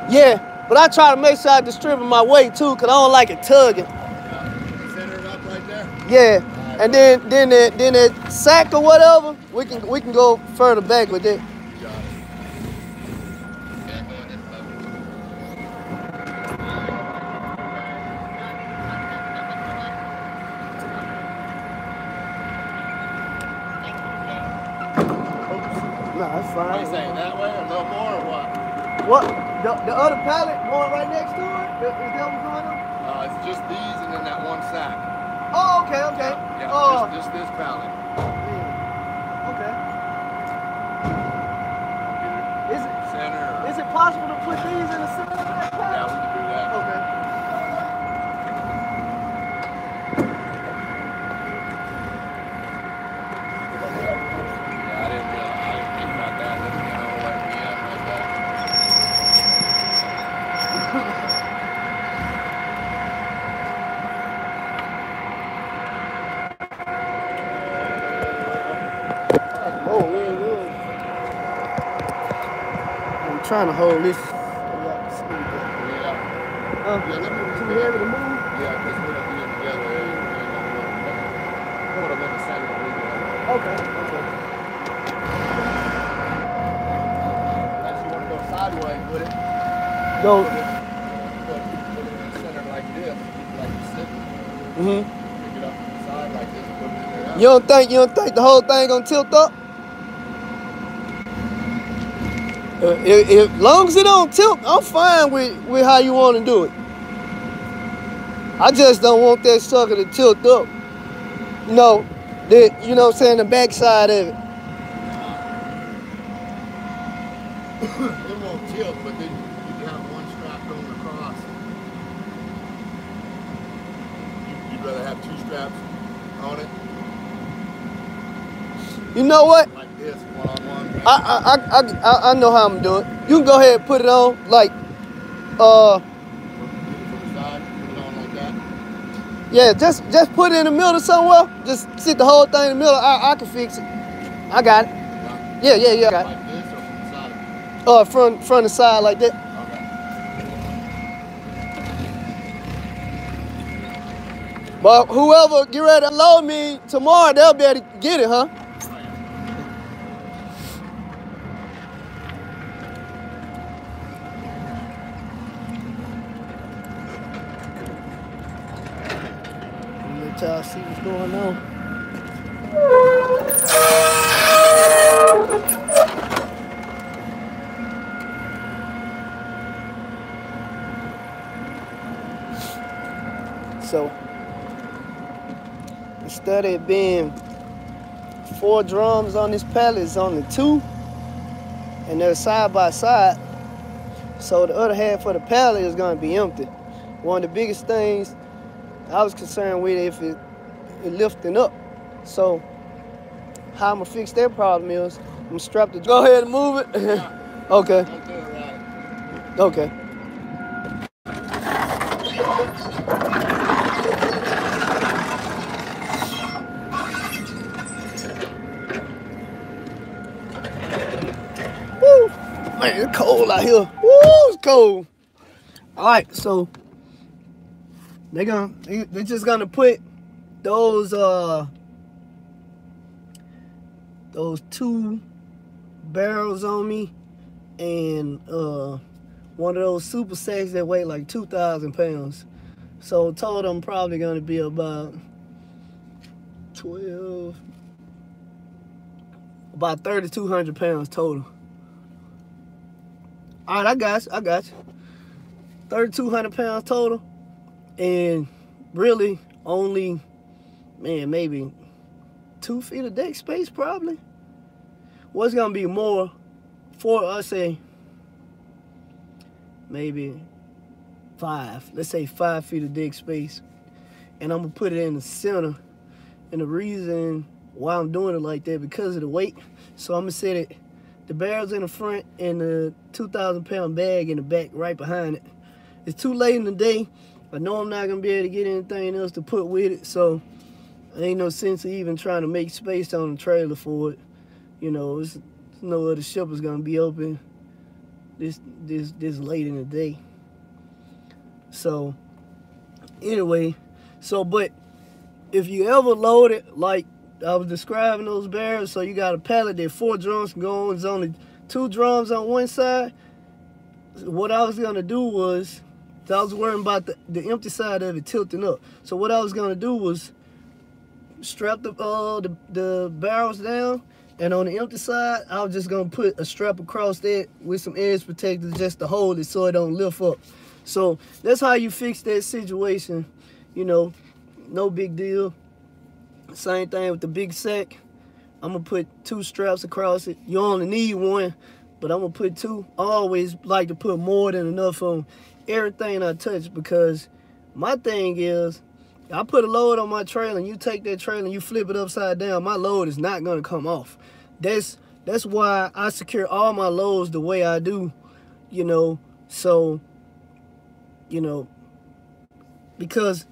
Yeah, but I try to make sure I distribute my weight too, cause I don't like it tugging.
Center it up right there.
Yeah, and then that sack or whatever, we can go further back with it. No, that's
What
fine.
you saying, that way or a little more or what?
What? The other pallet going right next to it? Is that what's going on?
It's just these and then that one sack.
Oh, okay.
Yeah, just this pallet.
Okay.
Center.
Is it possible to put these in the center of that pallet?
Yeah, we can do that.
Okay.
Yeah, I didn't think about that. That's all the way to the end like that.
Oh, man, good. I'm trying to hold this.
Yeah.
Too heavy to move?
Yeah, because we're going to be in together. Put them in the center of the weekend.
Okay.
Unless you want to go sideways with it.
Go.
Put it in the center like this, like you're sitting.
Mm-hmm.
Pick it up from the side like this and put it in there.
You don't think the whole thing gonna tilt up? As long as it don't tilt, I'm fine with how you want to do it. I just don't want that sucker to tilt up. No, you know what I'm saying, the backside of it.
It won't tilt, but then you have one strap going across. You you rather have 2 straps on it?
You know what?
Like this, one-on-one?
I know how I'm doing it. You can go ahead and put it on like
From the side, put it on like that.
yeah, just put it in the middle somewhere. Just sit the whole thing in the middle. I can fix it. I got it. Yeah, I got it.
Like this or from the side?
Front and side like that.
Okay.
But whoever get ready to load me tomorrow, they'll be able to get it, huh? Let y'all see what's going on. So instead of it being 4 drums on this pallet, it's only 2, and they're side by side. So the other half of the pallet is going to be empty. One of the biggest things I was concerned with if it lifting up. So how I'm gonna fix that problem is I'm gonna strap the. Go ahead and move it. Okay.
Don't do it right.
Okay. Woo! Man, it's cold out here. Woo, it's cold. All right, so they're just gonna put those 2 barrels on me and one of those super sacks that weigh like 2,000 pounds. So total I'm probably gonna be about 3,200 pounds total. All right, I got you. 3,200 pounds total, and really only, man, maybe 2 feet of deck space probably. What's gonna be more for, I say, maybe 5. Let's say 5 feet of deck space, and I'm gonna put it in the center. And the reason why I'm doing it like that because of the weight. So I'm gonna set it, the barrels in the front and the 2,000 pound bag in the back right behind it. It's too late in the day. I know I'm not gonna be able to get anything else to put with it, so ain't no sense of even trying to make space on the trailer for it. You know, it's no other shippers gonna be open this late in the day. So anyway, but if you ever load it like I was describing those barrels, so you got a pallet that 4 drums can go on, there's only 2 drums on one side. What I was gonna do was, I was worrying about the empty side of it tilting up. So what I was gonna do was strap the barrels down, and on the empty side, I was just gonna put a strap across that with some edge protectors just to hold it so it don't lift up. So that's how you fix that situation. You know, no big deal. Same thing with the big sack. I'm gonna put 2 straps across it. You only need 1, but I'm gonna put 2. I always like to put more than enough on everything I touch, because my thing is, I put a load on my trailer and you take that trailer and you flip it upside down, my load is not gonna come off. That's why I secure all my loads the way I do, you know. So, you know, because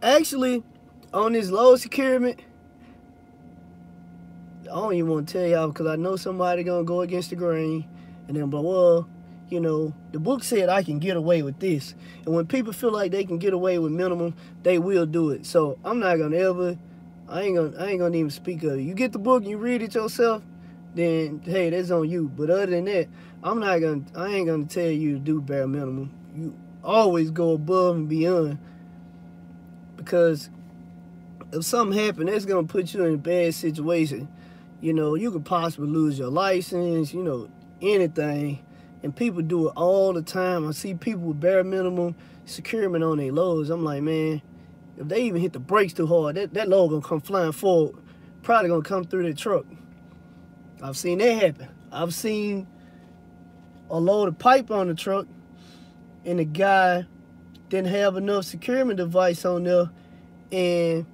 actually on this load securement, I don't even want to tell y'all because I know somebody gonna go against the grain and then, but well, you know, the book said I can get away with this. And when people feel like they can get away with minimum, they will do it. So I'm not gonna ever, I ain't gonna even speak of it. You get the book and you read it yourself, then hey, that's on you. But other than that, I ain't gonna tell you to do bare minimum. You always go above and beyond, because if something happens, that's gonna put you in a bad situation. You know, you could possibly lose your license, you know, anything. And people do it all the time. I see people with bare minimum securement on their loads. I'm like, man, if they even hit the brakes too hard, that load gonna come flying forward. Probably gonna come through the truck. I've seen that happen. I've seen a load of pipe on the truck and the guy didn't have enough securement device on there, And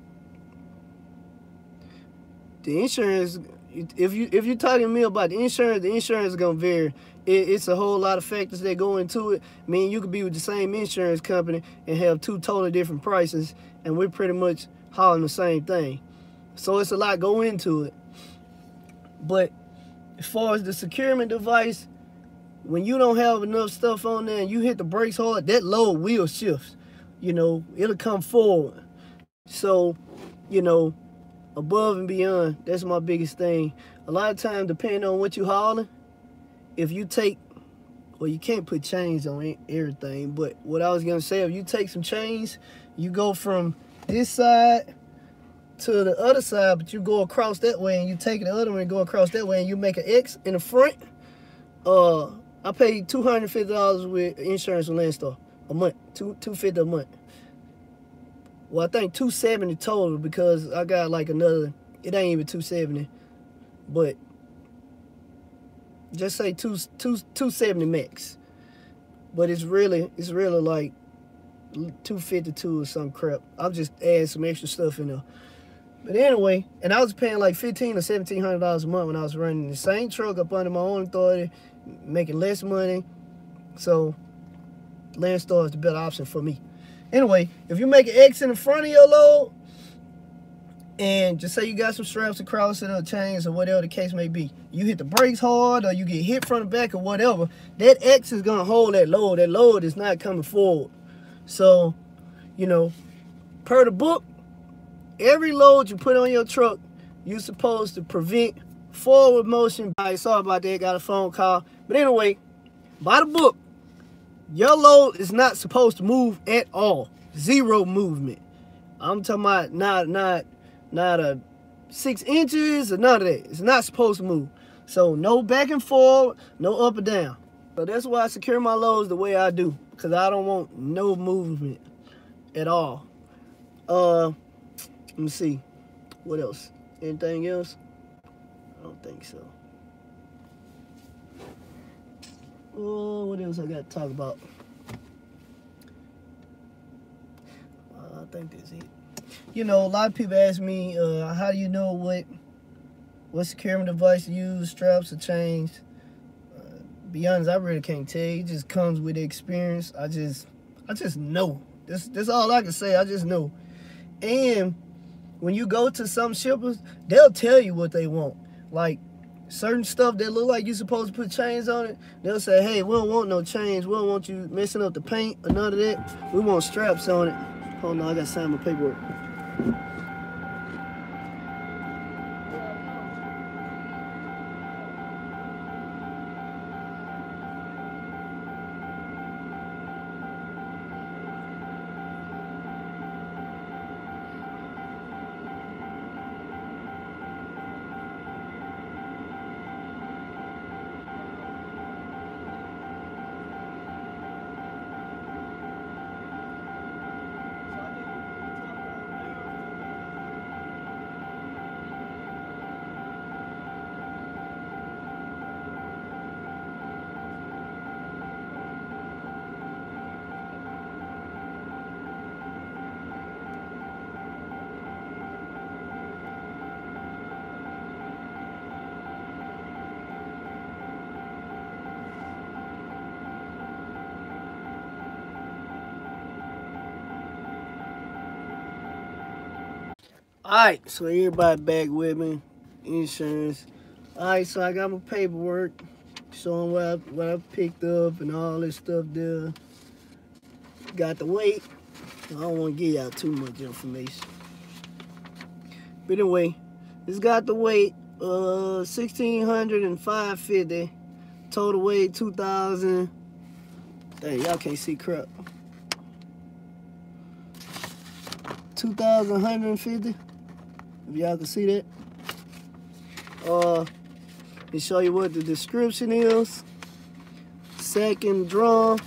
the insurance, if you're talking to me about the insurance is gonna vary. It's a whole lot of factors that go into it. I mean, you could be with the same insurance company and have two totally different prices, and we're pretty much hauling the same thing. So it's a lot go into it. But as far as the securement device, when you don't have enough stuff on there and you hit the brakes hard, that load will shift. You know, it'll come forward. So, you know, above and beyond, that's my biggest thing. A lot of times, depending on what you're hauling, if you take, well, you can't put chains on everything, but what I was gonna say, if you take some chains, you go from this side to the other side, but you go across that way, and you take the other one and go across that way, and you make an X in the front. I paid $250 with insurance on Landstar a month, $250 a month. Well, I think $270 total because I got like another. It ain't even $270, but just say $270 max. But it's really like $252 or some crap. I'll just add some extra stuff in there. But anyway, and I was paying like $1,500 or $1,700 a month when I was running the same truck up under my own authority, making less money. So Landstar is the better option for me. Anyway, if you make an X in the front of your load, and just say you got some straps across it or chains or whatever the case may be, you hit the brakes hard or you get hit from the back or whatever, that X is gonna hold that load. That load is not coming forward. So, you know, per the book, every load you put on your truck, you're supposed to prevent forward motion. All right, sorry about that, got a phone call. But anyway, by the book, your load is not supposed to move at all. Zero movement. I'm talking about not a 6 inches or none of that. It's not supposed to move. So no back and forward, no up or down. So that's why I secure my loads the way I do, because I don't want no movement at all. Let me see. What else? Anything else? I don't think so. Oh, what else I got to talk about? I think that's it. You know, a lot of people ask me, how do you know what security device to use, straps or chains? Be honest, I really can't tell you. It just comes with the experience. I just know. That's all I can say. I just know. And when you go to some shippers, they'll tell you what they want. Like certain stuff that look like you're supposed to put chains on it, they'll say, hey, we don't want no chains. We don't want you messing up the paint or none of that. We want straps on it. Hold on, I got to sign my paperwork. Alright, so everybody back with me. Insurance. Alright, so I got my paperwork showing what I picked up and all this stuff there. Got the weight. I don't want to give y'all too much information. But anyway, it's got the weight 1,600 and 550. Total weight 2,000. Dang, y'all can't see crap. 2,150. If y'all can see that. Let me show you what the description is. Second drum.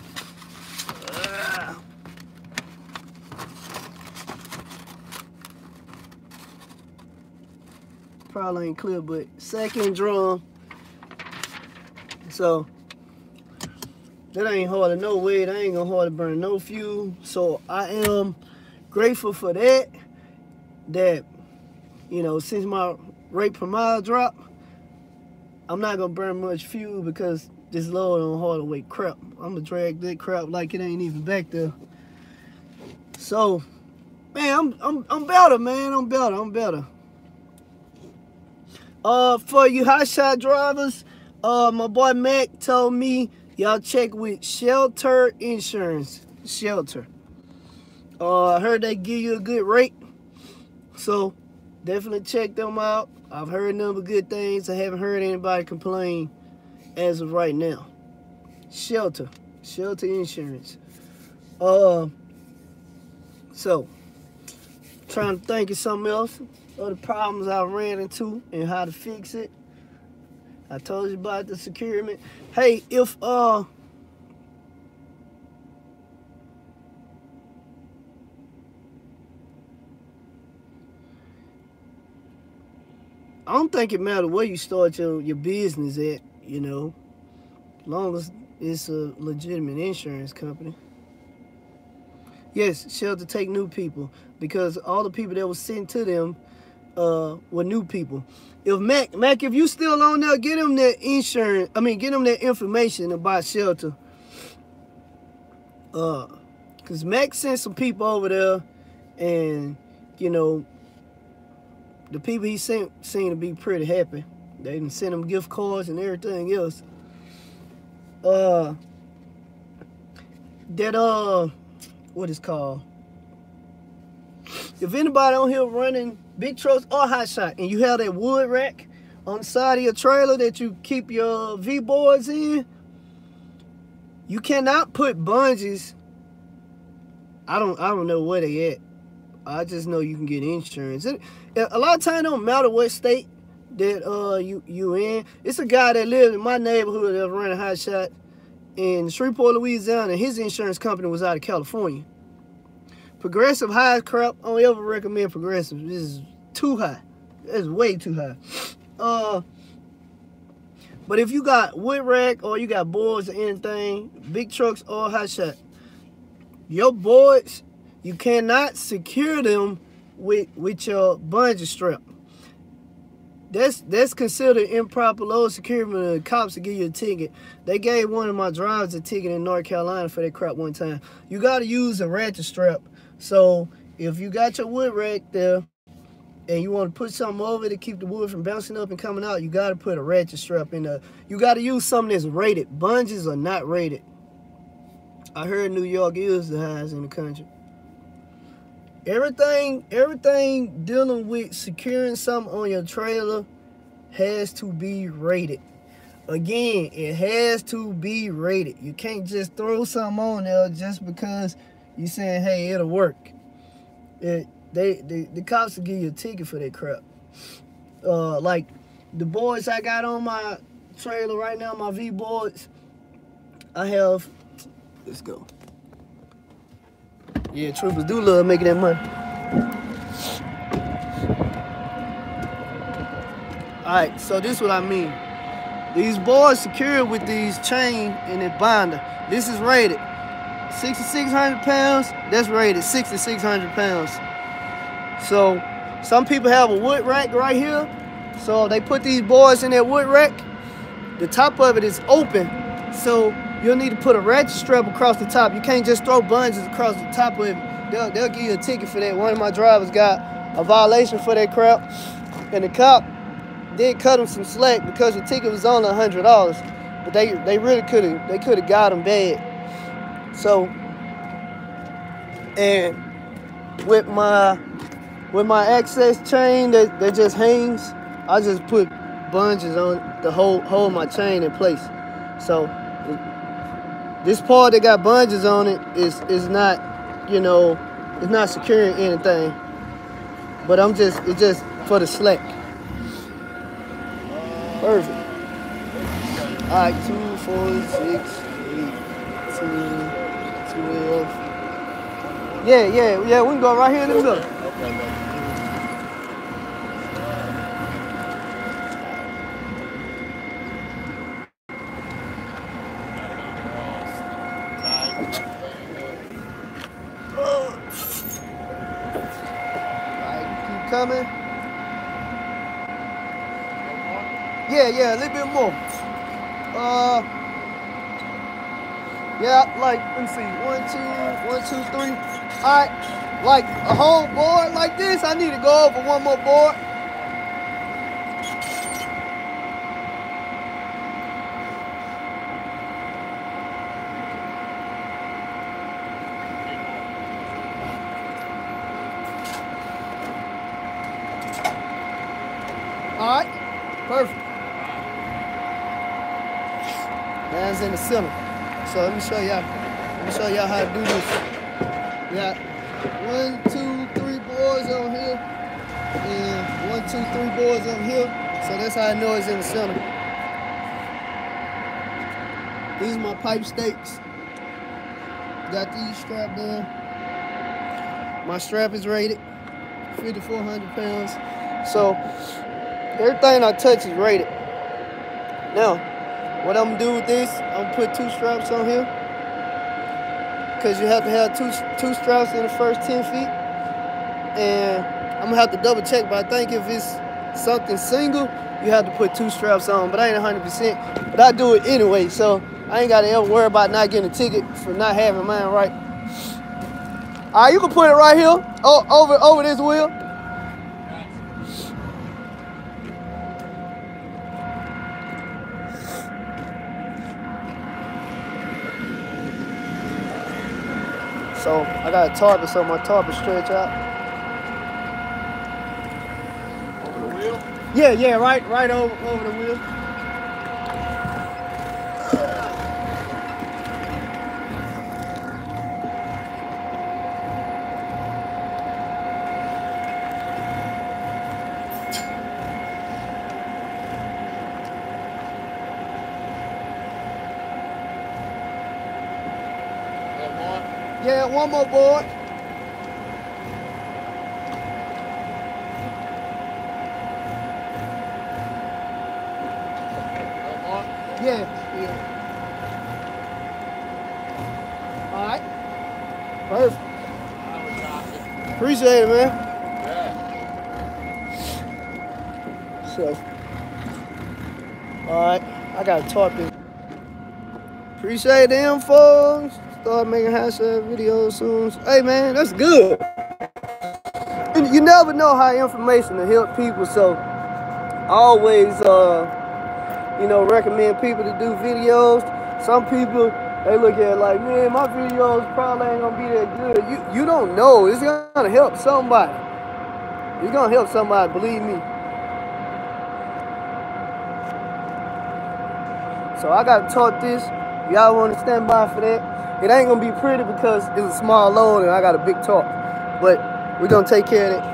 Probably ain't clear, but second drum. So that ain't hardly no weight. I ain't gonna hardly burn no fuel. So I am grateful for that. that, you know, since my rate per mile dropped, I'm not gonna burn much fuel because this load on hard weight crap. I'm gonna drag that crap like it ain't even back there. So, man, I'm better, man. I'm better. For you hot shot drivers, my boy Mac told me y'all check with Shelter Insurance. Shelter. I heard they give you a good rate, so definitely check them out. I've heard nothing but good things. I haven't heard anybody complain as of right now. Shelter Insurance. So trying to think of something else, other problems I ran into and how to fix it. I told you about the security. Hey, if I don't think it matters where you start your business at, you know, as long as it's a legitimate insurance company. Yes, Shelter take new people because all the people that was sent to them were new people. If Mac, if you still on there, get them that insurance. I mean, get them that information about Shelter. Cause Mac sent some people over there, and you know, the people he sent seemed to be pretty happy. They didn't send him gift cards and everything else. What is called? If anybody on here running big trucks or hot shot and you have that wood rack on the side of your trailer that you keep your V-boards in, you cannot put bungees. I don't know where they at. I just know you can get insurance. A lot of times it don't matter what state that you in. It's a guy that lives in my neighborhood that running hot shot in Shreveport, Louisiana, and his insurance company was out of California. Progressive high crap. I don't ever recommend Progressive. This is too high. It's way too high. But if you got wood rack or you got boards or anything, big trucks or hot shot, your boards, you cannot secure them with your bungee strap. That's considered improper load security when the cops will give you a ticket. They gave one of my drivers a ticket in North Carolina for that crap one time. You got to use a ratchet strap. So if you got your wood rack there and you want to put something over it to keep the wood from bouncing up and coming out, you got to put a ratchet strap in there. You got to use something that's rated. Bungees are not rated. I heard New York is the highest in the country. Everything dealing with securing something on your trailer has to be rated. Again, it has to be rated. You can't just throw something on there just because you saying, hey, it'll work. The cops will give you a ticket for that crap. Like the boards I got on my trailer right now, my V boards, I have, let's go. Yeah, troopers do love making that money. Alright, so this is what I mean. These boards secured with these chain and a binder. This is rated 6,600 pounds. That's rated 6,600 pounds. So some people have a wood rack right here. So they put these boards in that wood rack. The top of it is open. So you'll need to put a ratchet strap across the top. You can't just throw bungees across the top of it. They'll give you a ticket for that. One of my drivers got a violation for that crap. And the cop did cut him some slack because the ticket was only $100. But they really could have got him bad. So, and with my access chain that just hangs, I just put bungees on to hold my chain in place. So this part that got bungees on it is not, you know, it's not securing anything. But it's just for the slack. Perfect. All right, 2, 4, 6, 8, 10, 12. Yeah, we can go right here. Let's go. coming. Yeah, a little bit more. Yeah, like, let me see, 1, 2, 3. All right, like a whole board like this, I need to go over one more board. All right, perfect. Man's in the center. So let me show y'all how to do this. We got 1, 2, 3 boards on here, and 1, 2, 3 boards on here. So that's how I know it's in the center. These are my pipe stakes. Got these strapped in. My strap is rated 5,400 pounds. So everything I touch is rated. Now, what I'm gonna do with this, I'm gonna put 2 straps on here, because you have to have two straps in the first 10 feet. And I'm gonna have to double check, but I think if it's something single, you have to put 2 straps on, but I ain't 100%. But I do it anyway, so I ain't gotta ever worry about not getting a ticket for not having mine right. All right, you can put it right here, over this wheel. So I got a target, so my target stretch out.
Over the wheel?
Yeah, right over the wheel. Yeah, one more board. Yeah. All right. Perfect. Appreciate it, man. Yeah. So, all right, I gotta talk this. Appreciate them, folks. Start making hashtag videos soon. Hey, man, that's good. You never know how information will help people, so I always, recommend people to do videos. Some people, they look at it like, man, my videos probably ain't gonna be that good. You don't know. It's gonna help somebody. It's gonna help somebody, believe me. So I gotta talk this. Y'all wanna stand by for that? It ain't gonna be pretty because it's a small load and I got a big torque. But we're gonna take care of it.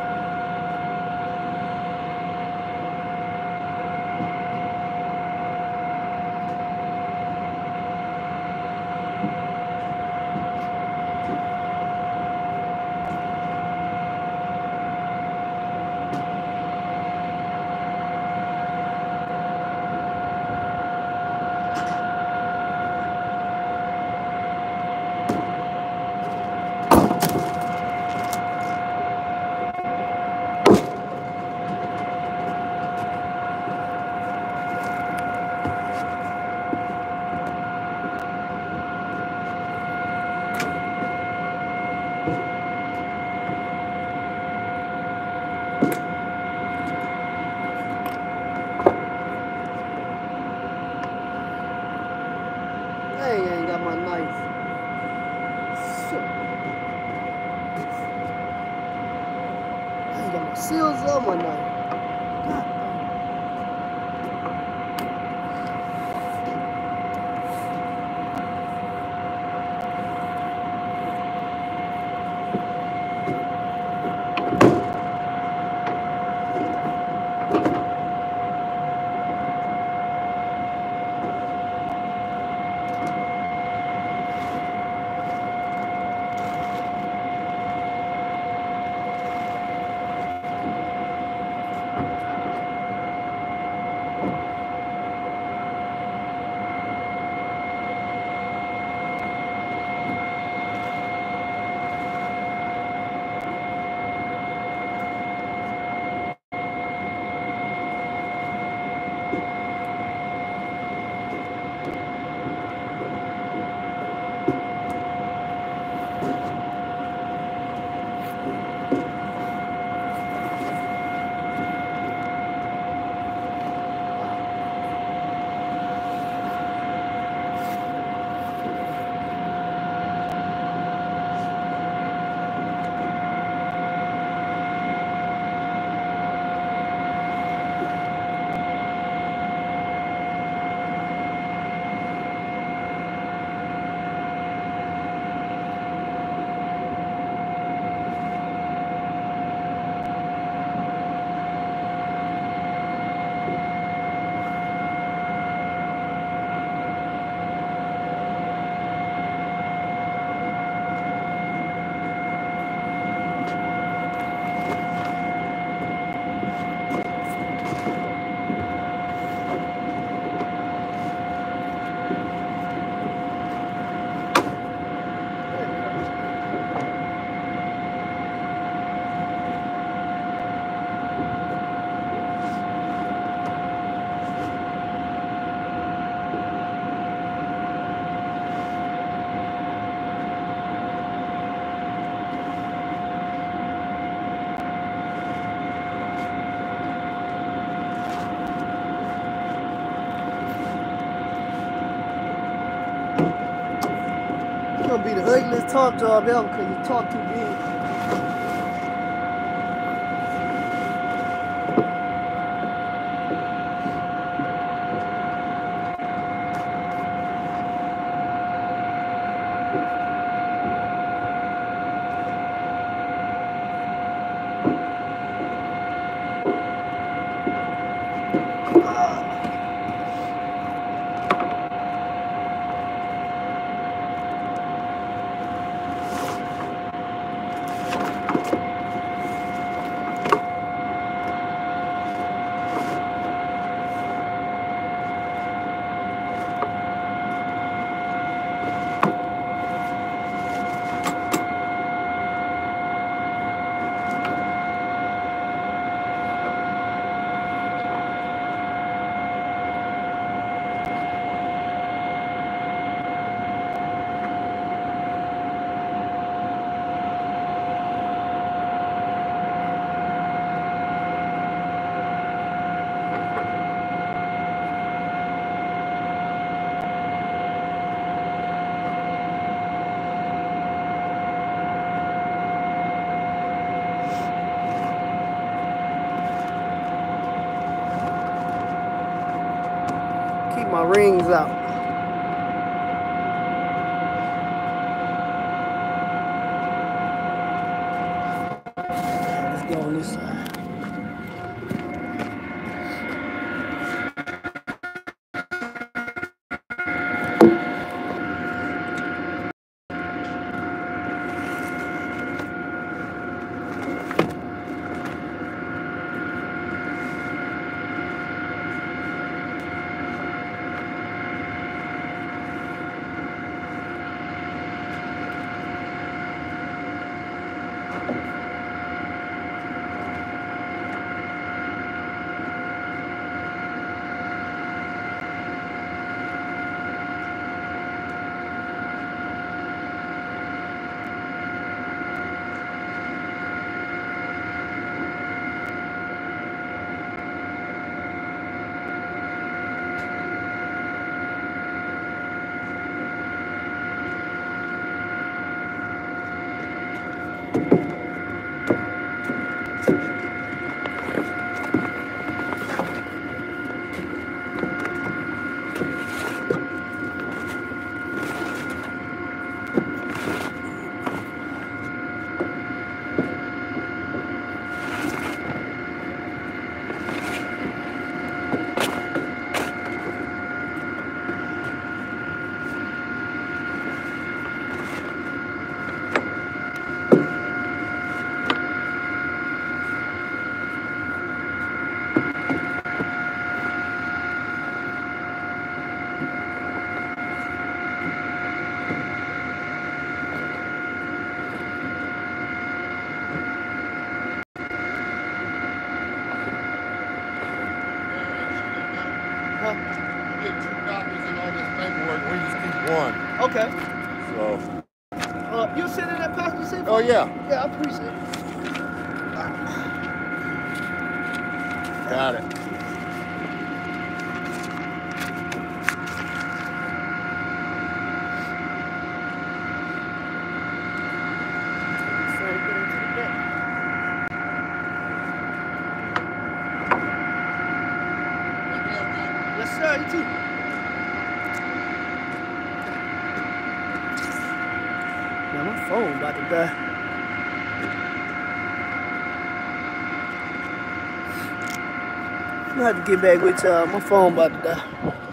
Dang, I ain't got my knife. Shit. I ain't got my seals on my knife. God. gonna be the ugliest talk job ever because you talk too big. Keep my rings out. Let's go on this side.
You get 2 copies of all this paperwork, we just keep one.
Okay.
So.
You sitting in that passenger seat?
Oh yeah.
Yeah, I appreciate it.
Got it.
Same thing to the back. Yes, sir. You too. Now my phone about to die. I'm gonna have to get back with y'all. My phone about to die.